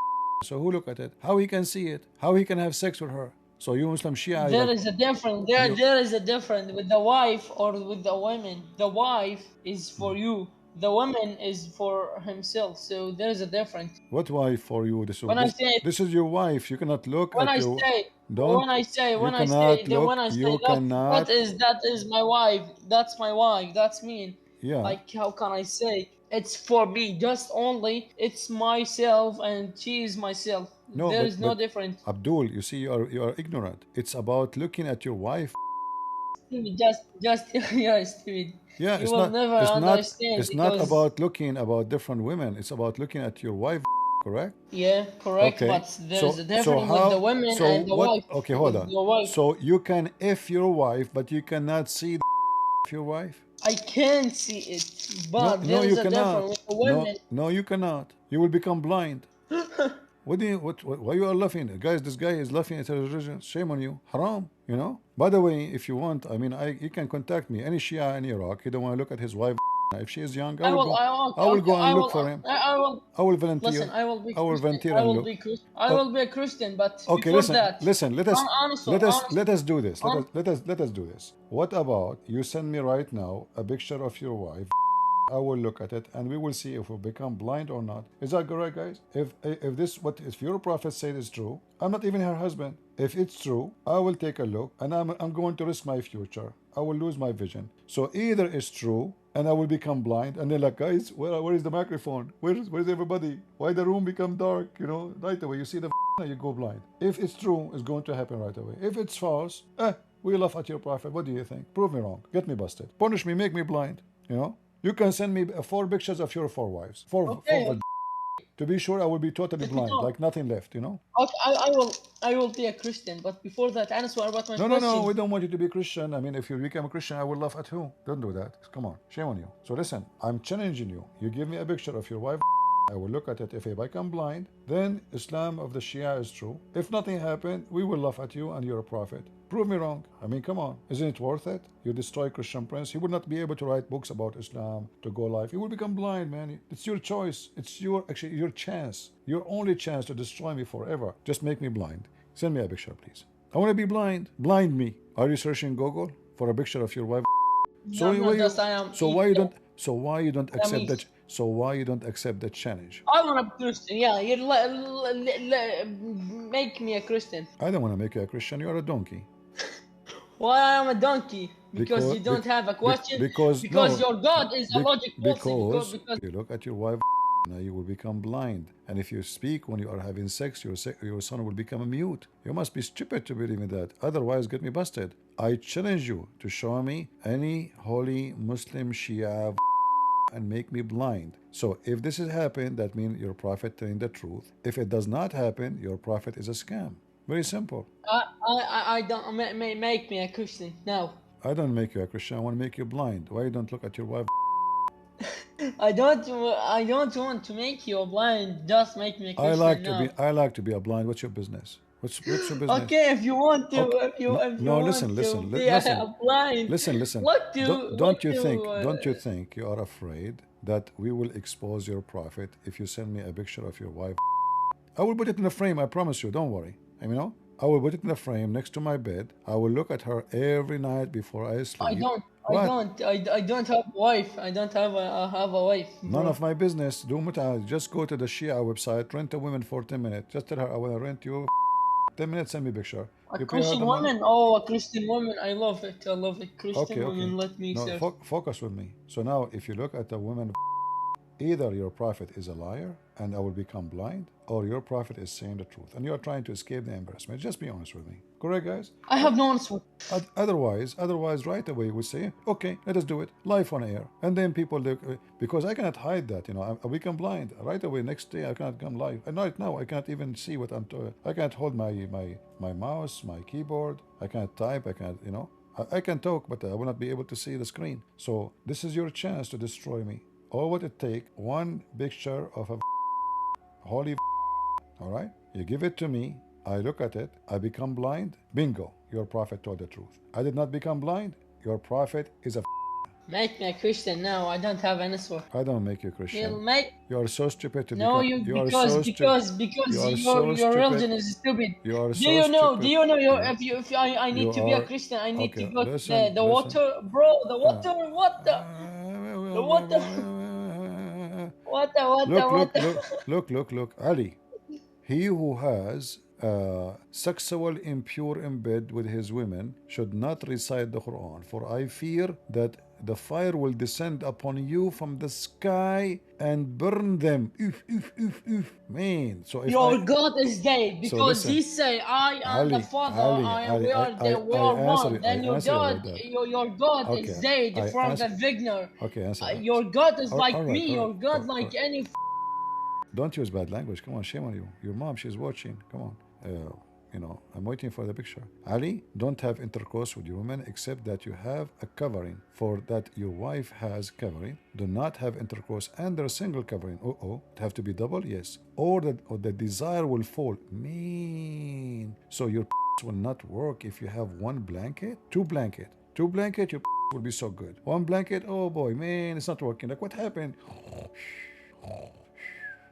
So who look at it? How he can see it? How he can have sex with her? So you Muslim Shia There like is a difference. you, There is a difference with the wife or with the women. The wife is for you. The woman is for himself. So there is a difference. what wife for you? When I say This is your wife. You cannot look when at I your say don't you when I say cannot then when look I say you look, cannot that is my wife. That's my wife. That's me. yeah Like how can I say it's for me? Just only it's myself and she is myself. no There is no but difference. Abdul, you see, you are ignorant. It's about looking at your wife. Stupid, just yeah, stupid. Yeah, You will never understand it's not because about looking about different women. It's about looking at your wife, correct? yeah, correct. Okay. But there is a difference with the How women so and the what wife. okay, hold With on. the wife, So you can F your wife, but you cannot see the of your wife? I can see it, No, but no, there is you a difference cannot. with the No, women. no, you cannot. You will become blind. What do you what why you are laughing? Guys, this guy is laughing at his religion. Shame on you. Haram, you know? By the way, if you want, I mean you can contact me. Any Shia in Iraq, he don't want to look at his wife. If she is young, I will go and look for him. I will. I will volunteer. Listen, I will be I will Christian. volunteer and look. I Oh, will be a Christian, but okay, before listen, that, listen. answer, answer, let us do this. answer. Let us do this. What about you send me right now a picture of your wife? I will look at it and we will see if we become blind or not. Is that correct, guys? If your prophet said is true, I'm not even her husband. If it's true, I will take a look and I'm going to risk my future. I will lose my vision. So either it's true and I will become blind and they're like, guys, where is the microphone? Where's everybody? Why the room become dark? You know, right away you see the you go blind. If it's true, it's going to happen right away. If it's false, we laugh at your prophet. What do you think? Prove me wrong. Get me busted. Punish me. Make me blind. You know. You can send me 4 pictures of your 4 wives. Okay, To be sure, I will be totally let me blind, talk. like nothing left. You know. Okay, I will be a Christian, but before that, answer about my No, no, no. question. We don't want you to be Christian. I mean, if you become a Christian, I will laugh at who? Don't do that. Come on, shame on you. So listen, I'm challenging you. You give me a picture of your wife. I will look at it. If I become blind, then Islam of the Shia is true. If nothing happened, we will laugh at you and you're a prophet. Prove me wrong. I mean, come on. Isn't it worth it? You destroy Christian Prince. He would not be able to write books about Islam to go live. He will become blind, man. It's your choice. It's actually your chance. Your only chance to destroy me forever. Just make me blind. Send me a picture, please. I want to be blind. Blind me. Are you searching Google for a picture of your wife? So No, why no, you, just I am. so why you don't so why you don't I am accept East. that so why you don't accept that challenge? I want to be Christian. Yeah, you make me a Christian. I don't want to make you a Christian. You are a donkey. Why I am a donkey? Because you don't have a question. Because Because no your God is a logic policy. Because you look at your wife now you will become blind, and if you speak when you are having sex, your son will become a mute. You must be stupid to believe in that. Otherwise, get me busted. I challenge you to show me any holy Muslim Shia and make me blind. So if this has happened, that means your prophet telling the truth. If it does not happen, your prophet is a scam. Very simple. I don't make me a Christian now. I don't make you a Christian. I want to make you blind. Why you don't look at your wife? I don't want to make you blind. Just make me a Christian now. I like to be a blind. What's your business? What's your business? Okay, if you want to, Okay. if you No, if you no, want listen, to listen, be a blind, listen. Don't you think you are afraid that we will expose your prophet if you send me a picture of your wife? I will put it in a frame. I promise you. Don't worry. I will put it in a frame next to my bed. I will look at her every night before I sleep. I don't have a wife. I don't have a wife. None Bro. of my business. Do muta. Just go to the Shia website, rent a woman for 10 minutes. Just tell her I want to rent you 10 minutes, send me a picture. A You pay her Christian the money. woman? Oh, a Christian woman. I love it. I love it. Christian Okay, okay. woman. Let me No, search. focus with me. So now, if you look at a woman, either your prophet is a liar and I will become blind, or your prophet is saying the truth and you are trying to escape the embarrassment. Just be honest with me. Correct, guys? I have no answer. Otherwise, right away we say, okay, let us do it live on air, and then people look, because I cannot hide that, you know, I become blind right away. Next day I cannot come live, and right now I cannot even see what I'm doing. I can't hold my mouse, my keyboard. I can't type. I can't, you know. I can talk, but I will not be able to see the screen. So this is your chance to destroy me. All what it take, one picture of a holy, all right? You give it to me. I look at it. I become blind. Bingo. Your prophet told the truth. I did not become blind. Your prophet is a. Make me a Christian now. I don't have an answer. I don't make you Christian. You'll make. You are so stupid to No, become. you You are because so because stupid. because You are your so religion stupid. is stupid. You are Do so you know? Do stupid. you know? Yeah. If I need You to be a are Christian, I need to okay. go Listen. the Listen. water, bro. The water. What the? The water. Look, Ali. He who has sexual impure in bed with his women should not recite the Quran, for I fear that the fire will descend upon you from the sky and burn them. Man, so if Your God is dead so because listen, He say, "I am the Father. Ali, We are one." I Then your answer you God, about that. your God is Okay, dead I from the answer. beginner. Okay, answer that. Your God is like me. All right, Your God like any. Don't use bad language. Come on, shame on you. Your mom, she's watching. Come on. You know, I'm waiting for the picture. Ali, don't have intercourse with your woman except that you have a covering. For that your wife has covering. Do not have intercourse under a single covering. It have to be double? Yes. Or the desire will fall. Mean. So your will not work if you have one blanket, two blanket, your will be so good. One blanket, oh boy, man, it's not working. Like what happened?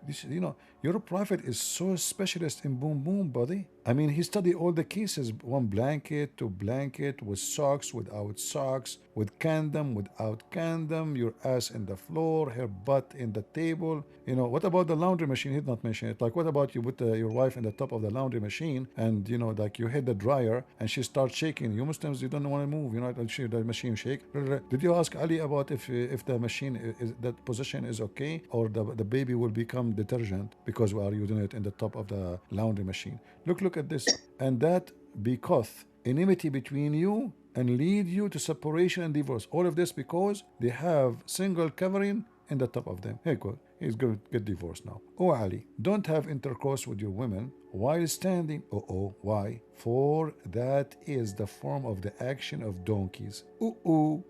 This, you know, your prophet is so specialist in boom boom, buddy. I mean, he studied all the cases: one blanket, two blanket, with socks, without socks, with condom, without condom, your ass in the floor, her butt in the table. You know, what about the laundry machine? He did not mention it. Like, what about you put your wife in the top of the laundry machine, and you know, like you hit the dryer and she starts shaking. You Muslims, you don't want to move. You know, the machine shake. Did you ask Ali about if the machine is that position is okay, or the baby will become detergent because we are using it in the top of the laundry machine? Look at this. And that because enmity between you and lead you to separation and divorce. All of this because they have single covering in the top of them. Hey, good. He's going to get divorced now. Oh, Ali, don't have intercourse with your women while standing. Why? For that is the form of the action of donkeys.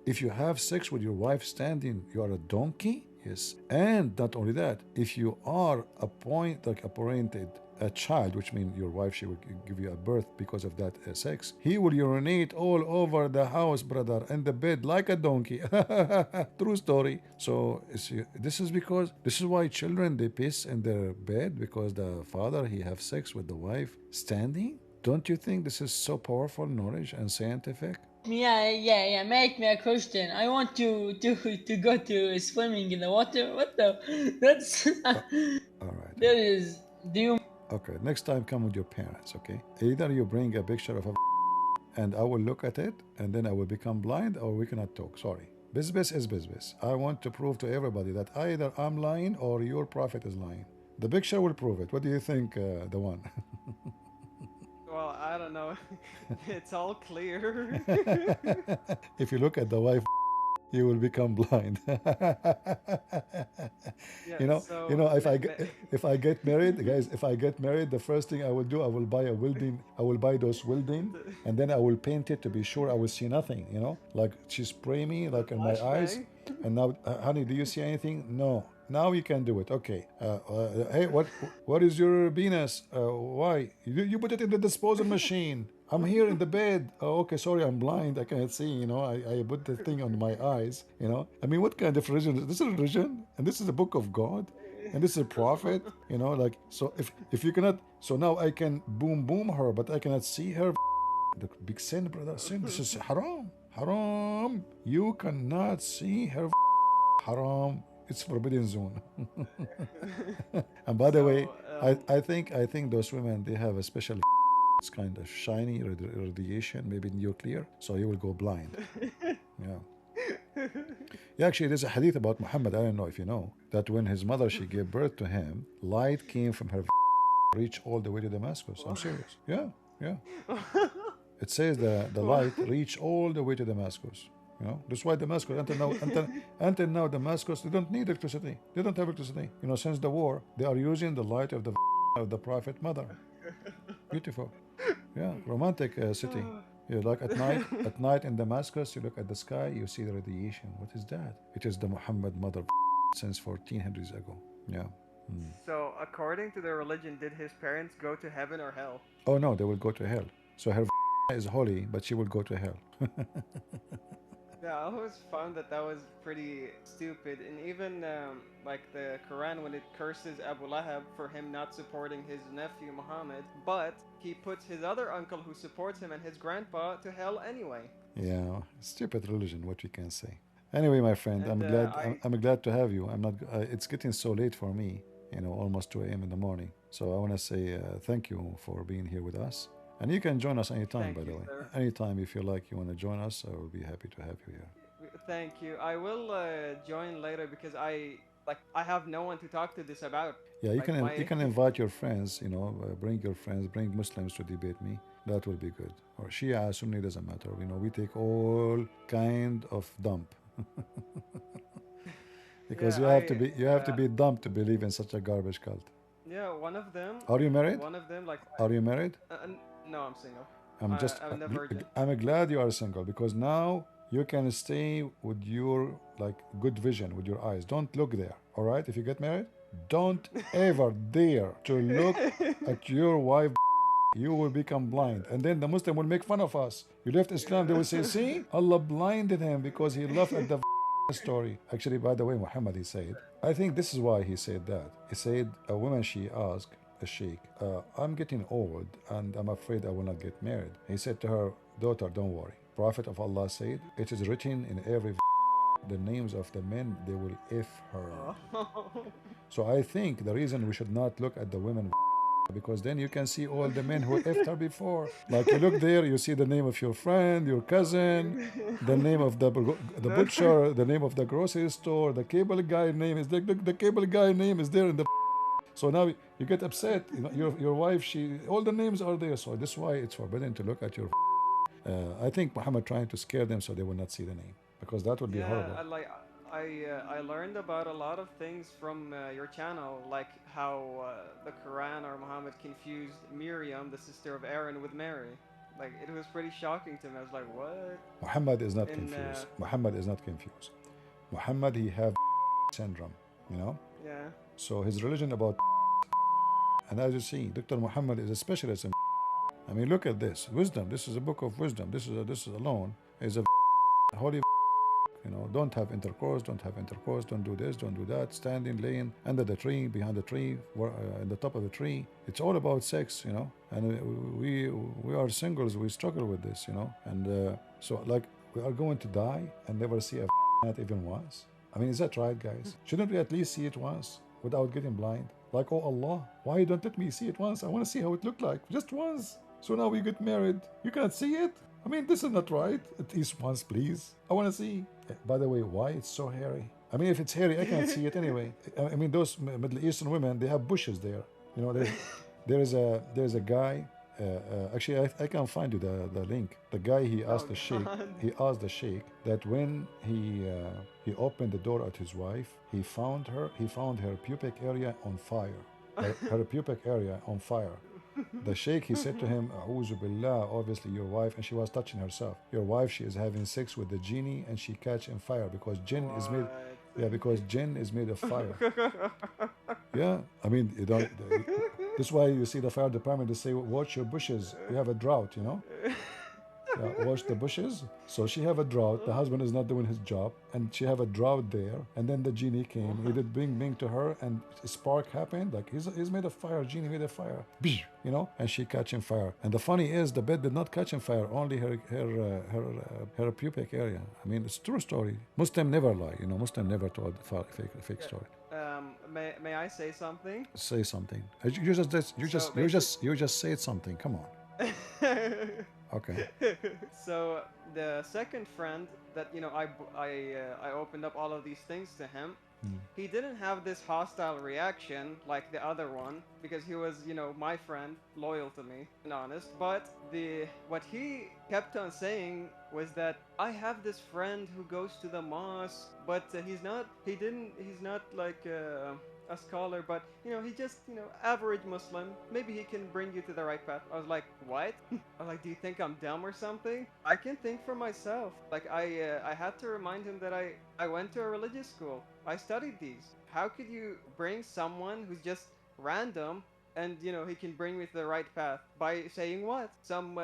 If you have sex with your wife standing, you are a donkey? Yes. And not only that, if you are appointed a child, which means your wife, she will give you a birth because of that sex, he will urinate all over the house, brother, and the bed like a donkey. True story. So this is why children, they piss in their bed, because the father, he have sex with the wife standing. Don't you think this is so powerful knowledge and scientific? Yeah. Make me a Christian. I want to go to swimming in the water. What the? That's. All right. That is. Do you? Okay, next time come with your parents, okay? Either you bring a picture of a and I will look at it and then I will become blind, or we cannot talk. Sorry. Business is business. I want to prove to everybody that either I'm lying or your prophet is lying. The picture will prove it. What do you think, the one? Well, I don't know. It's all clear. If you look at the wife, you will become blind. Yeah, You know, so if I get married, guys, if I get married, the first thing I will do, I will buy a welding. I will buy those welding, and then I will paint it to be sure I will see nothing. You know, like she spray me like in my eyes, flashbang. and now, honey, do you see anything? No. Now you can do it. Okay. Hey, what is your penis? Why? You put it in the disposal machine. I'm here in the bed. Oh, okay, sorry, I'm blind. I cannot see. You know, I put the thing on my eyes. You know, I mean, what kind of religion? This is a religion, and this is the book of God, and this is a prophet. You know, like, so if you cannot, so now I can boom her, but I cannot see her. The big sin, brother, sin. This is haram, haram. You cannot see her. Haram. It's forbidden zone. And by the way, I think those women, they have a special. It's kind of shiny radiation, maybe nuclear, so you will go blind. Yeah. Yeah, actually, there's a hadith about Muhammad. I don't know if you know that when his mother she gave birth to him, light came from her reach all the way to Damascus. I'm serious. Yeah, yeah. It says the light reached all the way to Damascus. You know, that's why Damascus until now Damascus they don't need electricity. They don't have electricity. You know, since the war, they are using the light of the Prophet Mother. Beautiful. Yeah, romantic city. You like at night in Damascus, you look at the sky, you see the radiation. What is that? It is the Muhammad Mother since 1400 years ago. Yeah. So, according to their religion, did his parents go to heaven or hell? Oh no, they will go to hell. So her is holy, but she will go to hell. Yeah, I always found that was pretty stupid. And even like the Quran, when it curses Abu Lahab for him not supporting his nephew Muhammad, but he puts his other uncle who supports him and his grandpa to hell anyway. Yeah, stupid religion. What we can say. Anyway, my friend, And, I'm glad to have you. I'm not. It's getting so late for me. You know, almost 2 a.m. in the morning. So I want to say thank you for being here with us. And you can join us anytime, Thank by the you, way. sir. Anytime you feel like you want to join us, I will be happy to have you here. Thank you. I will join later because I have no one to talk to this about. Yeah, you Like, can my- you can invite your friends. You know, bring your friends, bring Muslims to debate me. That will be good. Or Shia, Sunni, doesn't matter. You know, we take all kind of dump. Because Yeah, you have to be dumb to believe in such a garbage cult. Yeah, one of them. Are you married? One of them, like. Are you married? No, I'm single. I'm I'm the virgin. I'm glad you are single because now you can stay with your like good vision with your eyes. Don't look there. All right? If you get married, don't ever dare to look at your wife. You will become blind, and then the Muslim will make fun of us. You left Islam, they will say, "See, Allah blinded him because he laughed at the story." Actually, by the way, Muhammad he said, I think this is why he said that. He said a woman she asked a sheikh, "I'm getting old and I'm afraid I will not get married." He said to her, "Daughter, don't worry. Prophet of Allah said, it is written in every the names of the men they will if her." So I think the reason we should not look at the women because then you can see all the men who effed her before. Like you look there, you see the name of your friend, your cousin, the name of the butcher, the name of the grocery store, the cable guy name is the cable guy name is there in the. So now you get upset. You know, your wife, all the names are there. So that's why it's forbidden to look at your. I think Muhammad trying to scare them so they will not see the name because that would be horrible. I learned about a lot of things from your channel, like how the Quran or Muhammad confused Miriam, the sister of Aaron, with Mary. Like it was pretty shocking to me. I was like, what? Muhammad is not In, confused. Muhammad is not confused. Muhammad he have syndrome, you know. Yeah. So his religion about and as you see, Dr. Muhammad is a specialist in. I mean, look at this wisdom. This is a book of wisdom. This is alone is a holy. You know, don't have intercourse, don't do this, don't do that, standing, laying under the tree, behind the tree, in the top of the tree. It's all about sex, you know, and we are singles, we struggle with this, you know, and so like we are going to die and never see a not even once. I mean, is that right, guys? Shouldn't we at least see it once without getting blind? Like, oh Allah, why you don't let me see it once? I want to see how it looked like, just once. So now we get married, you can't see it? I mean, this is not right. At least once, please. I want to see. By the way, why it's so hairy? I mean, if it's hairy, I can't see it anyway. I mean, those Middle Eastern women, they have bushes there. You know, there's a guy. Actually, I can find you the link. The guy he asked the sheikh. He asked the sheikh that when he opened the door at his wife, he found her pubic area on fire. Her pubic area on fire. The sheikh, he said to him, "A'udhu billah, obviously your wife," and she was touching herself. Your wife, she is having sex with the genie and she catch in fire because jinn is made. Yeah, because jinn is made of fire. Yeah, I mean, you don't. This is why you see the fire department. They say, "Watch your bushes. You have a drought," you know. Yeah, watch the bushes. So she have a drought. The husband is not doing his job, and she have a drought there. And then the genie came. He did bing bing to her, and a spark happened. Like he's made of fire. Genie made of fire. You know, and she catching fire. And the funny is, the bed did not catch in fire. Only her pubic area. I mean, it's a true story. Muslim never lie. You know, Muslim never told fake story. May I say something? Say something. You just said something. Come on. Okay. So the second friend that I opened up all of these things to him. Mm. He didn't have this hostile reaction like the other one because he was, my friend, loyal to me and honest. But the what he kept on saying was that I have this friend who goes to the mosque, but he's not like a scholar, but he just average Muslim. Maybe he can bring you to the right path. I was like, what? I was like, do you think I'm dumb or something? I can think for myself. Like I had to remind him that I went to a religious school. I studied these. How could you bring someone who's just random and he can bring me to the right path by saying what? Some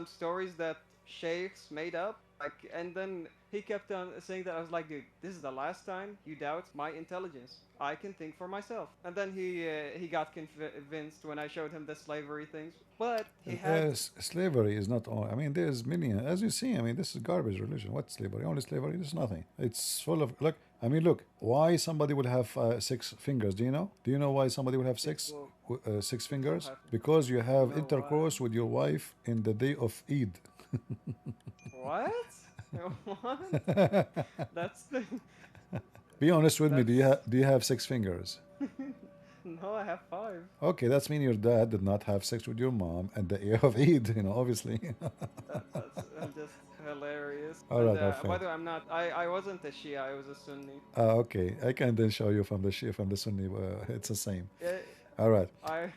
stories that sheikhs made up. Like, and then he kept on saying that. I was like, dude, this is the last time you doubt my intelligence. I can think for myself. And then he got convinced when I showed him the slavery things. But he had Slavery is not all. I mean, there's many. As you see, I mean, this is garbage religion. What's slavery? Only slavery. There's nothing. It's full of look. I mean, look. Why somebody would have 6 fingers? Do you know? Do you know why somebody would have well, 6 fingers? have Because you have know intercourse with your wife in the day of Eid. what? What? That's the Be honest with me. that's Do you have 6 fingers? no. I have 5. Okay, that's mean your dad did not have sex with your mom at the day of Eid. You know, obviously. That's just hilarious. All And right, my by friend. the way, I'm not. I wasn't a Shia. I was a Sunni. Okay, I can then show you from the Shia, from the Sunni. It's the same. Yeah, All right, I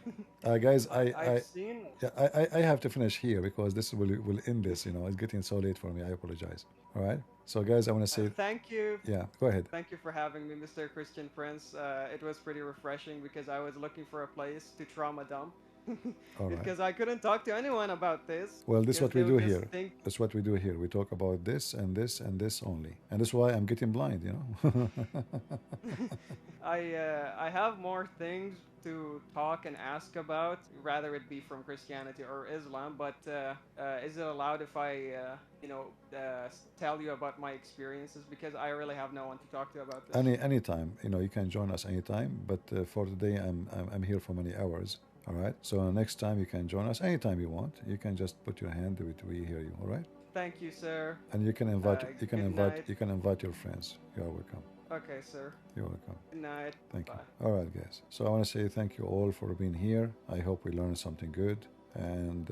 guys. I've seen. Yeah, I have to finish here because this will end this. You know, it's getting so late for me. I apologize. All right. So, guys, I want to say, Thank you. yeah, go ahead. Thank you for having me, Mr. Christian Prince. It was pretty refreshing because I was looking for a place to trauma dump All right. because I couldn't talk to anyone about this Well, this is because what they we do would just here. think That's what we do here. We talk about this and this and this only, and that's why I'm getting blind. You know. I have more things to talk and ask about, rather it be from Christianity or Islam. But is it allowed if I tell you about my experiences because I really have no one to talk to about this? Anytime, you know, you can join us anytime. But for today, I'm here for many hours. All right. So next time you can join us anytime you want. You can just put your hand. We hear you. All right. Thank you, sir. And you can invite Good night. you can invite your friends. You are welcome. Okay, sir. You're welcome. Good night. Thank Bye. you. All right, guys. So I want to say thank you all for being here. I hope we learned something good. And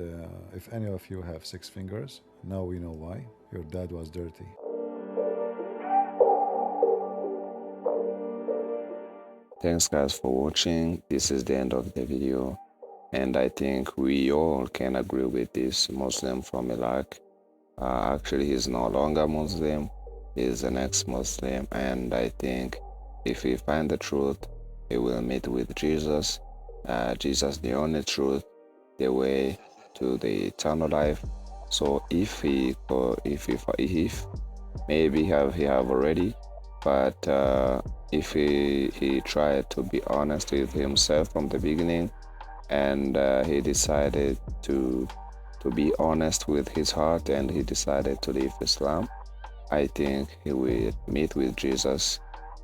if any of you have 6 fingers, now we know why. Your dad was dirty. Thanks guys for watching. This is the end of the video, and I think we all can agree with this Muslim from Iraq. Actually, he's no longer Muslim. He's an ex-Muslim, and I think if he find the truth, he will meet with Jesus. Jesus, the only truth, the way to the eternal life. So if maybe he have already, but if he tried to be honest with himself from the beginning, and he decided to be honest with his heart, and he decided to leave Islam, I think he will meet with Jesus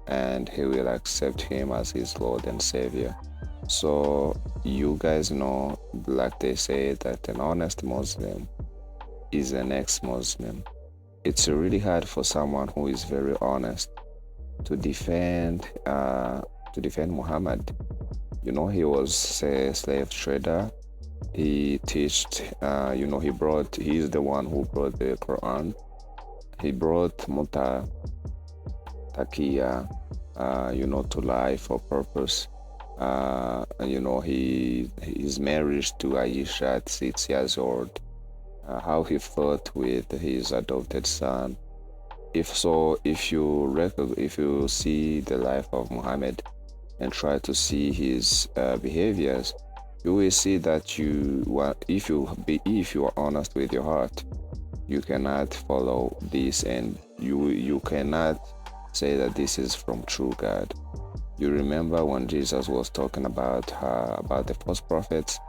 and he will accept him as his Lord and Savior. So you guys know, like they say, that an honest Muslim is an ex-Muslim. It's really hard for someone who is very honest to defend Muhammad. You know, he was a slave trader. He teached, he's the one who brought the Quran. He brought Taqiya, to life for purpose. His marriage to Aisha at 6 years old. How he fought with his adopted son. If you see the life of Muhammad and try to see his behaviors, you will see that if you are honest with your heart, you cannot follow this, and you cannot say that this is from true God. You remember when Jesus was talking about the false prophets?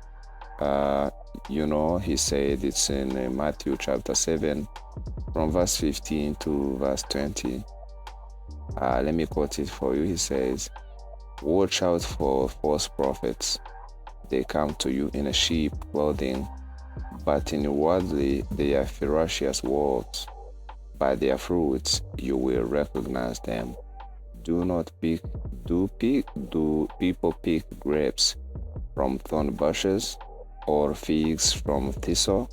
He said it's in Matthew chapter 7, from verse 15 to verse 20. Let me quote it for you. He says, "Watch out for false prophets. They come to you in a sheep clothing, but inwardly they are ferocious wolves. By their fruits you will recognize them. Do people pick grapes from thorn bushes, or figs from thistle?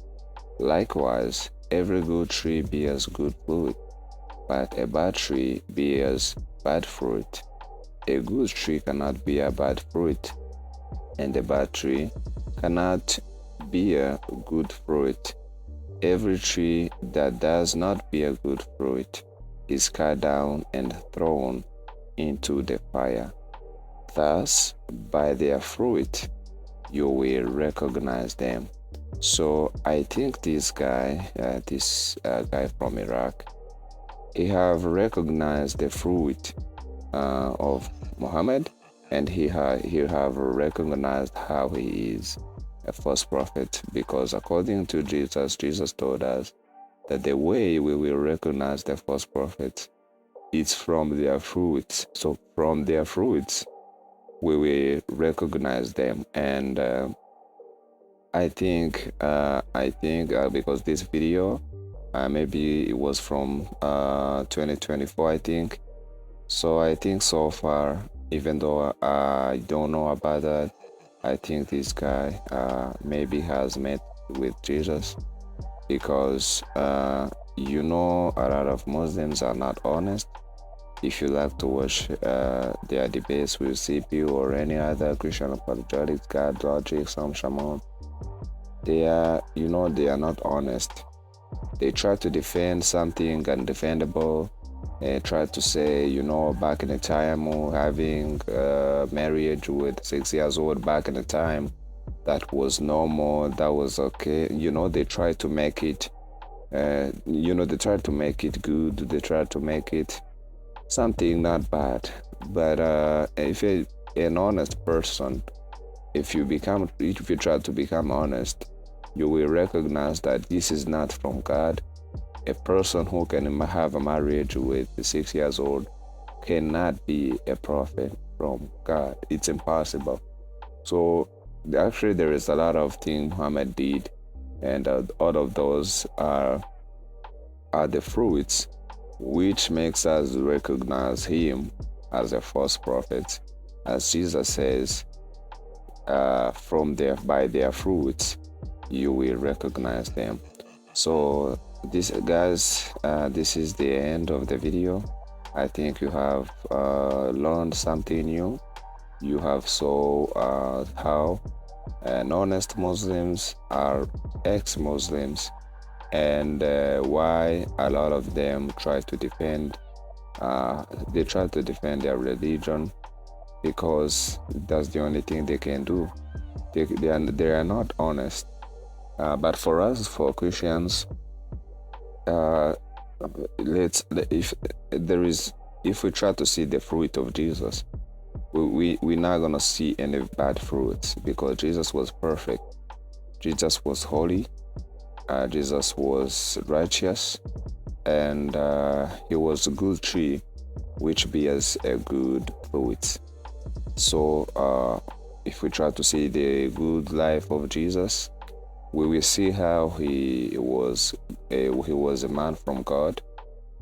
Likewise, every good tree bears good fruit, but a bad tree bears bad fruit. A good tree cannot bear bad fruit, and a bad tree cannot bear good fruit. Every tree that does not bear good fruit is cut down and thrown into the fire. Thus, by their fruit, you will recognize them. So I think this guy from Iraq, he have recognized the fruit of Muhammad, and he have recognized how he is a false prophet, because according to Jesus told us that the way we will recognize the false prophets is from their fruits. So from their fruits we will recognize them. And I think because this video maybe it was from 2024, I think. So I think so far, even though I don't know about that, I think this guy maybe has met with Jesus, because you know, a lot of Muslims are not honest. If you like to watch their debates with CPU or any other Christian apologetics, God, Logic, some Shaman, they are not honest. They try to defend something undefendable. They try to say, back in the time, having marriage with 6 years old back in the time, that was normal, that was okay. They try to make it, they try to make it good. They try to make it something not bad. But if you're an honest person, if you try to become honest, you will recognize that this is not from God. A person who can have a marriage with 6 years old cannot be a prophet from God. It's impossible. So actually there is a lot of things Muhammad did, and all of those are the fruits which makes us recognize him as a false prophet. As Jesus says, by their fruits you will recognize them. So this is the end of the video. I think you have learned something new. You have saw how honest Muslims are ex-Muslims, and why a lot of them try to defend their religion, because that's the only thing they can do. They are not honest. But for us, for Christians, if we try to see the fruit of Jesus, we're not gonna see any bad fruits, because Jesus was perfect, Jesus was holy, Jesus was righteous, and he was a good tree which bears a good fruit. So if we try to see the good life of Jesus, we will see how he was a man from God.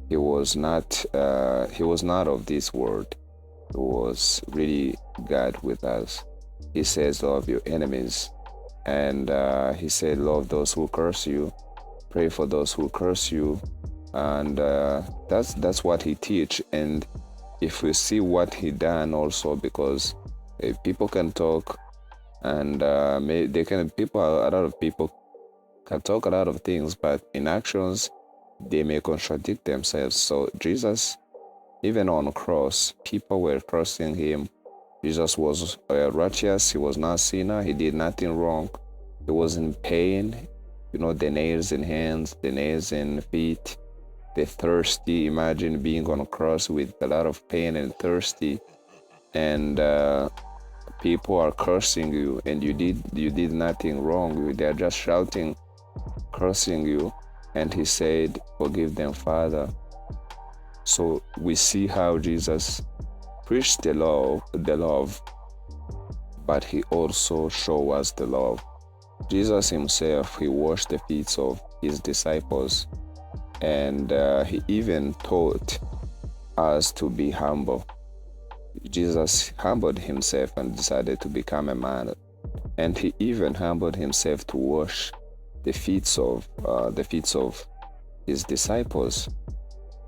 He was not of this world. He was really God with us. He says, love your enemies, and he said, love those who curse you, pray for those who curse you, and that's what he teach. And if we see what he done also, because if people can talk, and a lot of people can talk a lot of things, but in actions they may contradict themselves. So Jesus, even on the cross, people were cursing him. Jesus was righteous. He was not a sinner. He did nothing wrong. He was in pain. The nails in hands, the nails in feet, the thirsty. Imagine being on a cross with a lot of pain and thirsty, and people are cursing you, and you did nothing wrong. They are just shouting, cursing you, and he said, forgive them, Father. So we see how Jesus preached the love, but he also showed us the love. Jesus himself, he washed the feet of his disciples, and he even taught us to be humble. Jesus humbled himself and decided to become a man, and he even humbled himself to wash the feet of his disciples.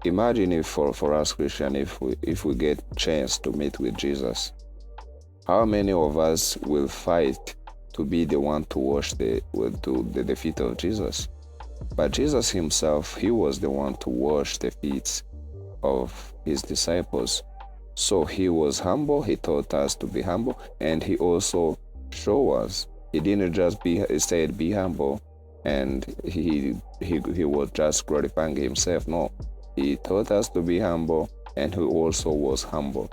Imagine if for us Christian, if we get chance to meet with Jesus, how many of us will fight to be the one to wash the feet of Jesus? But Jesus himself, he was the one to wash the feet of his disciples. So he was humble, he taught us to be humble, and he also showed us. He didn't just said be humble, and he was just glorifying himself. No, he taught us to be humble, and he also was humble.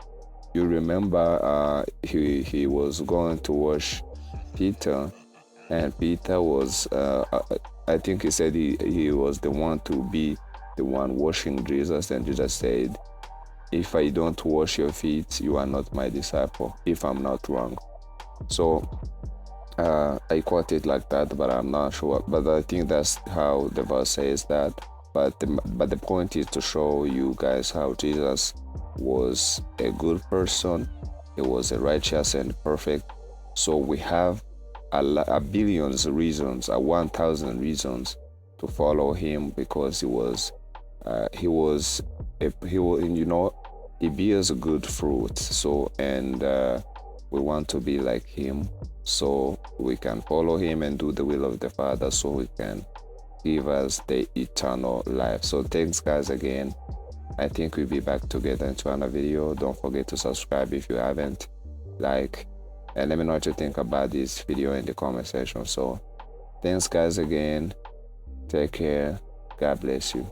You remember he was going to wash Peter, and Peter was I think he said he was the one to be the one washing Jesus, and Jesus said, if I don't wash your feet, you are not my disciple, if I'm not wrong. So I quote it like that, but I'm not sure. But I think that's how the verse says that. But the point is to show you guys how Jesus was a good person. He was a righteous and perfect. So we have a billions reasons, 1,000 reasons to follow him, because he bears good fruit. So, and we want to be like him, so we can follow him and do the will of the Father, so he can give us the eternal life. So thanks guys again. I think we'll be back together into another video. Don't forget to subscribe if you haven't, like, and let me know what you think about this video in the comment section. So thanks guys again. Take care. God bless you.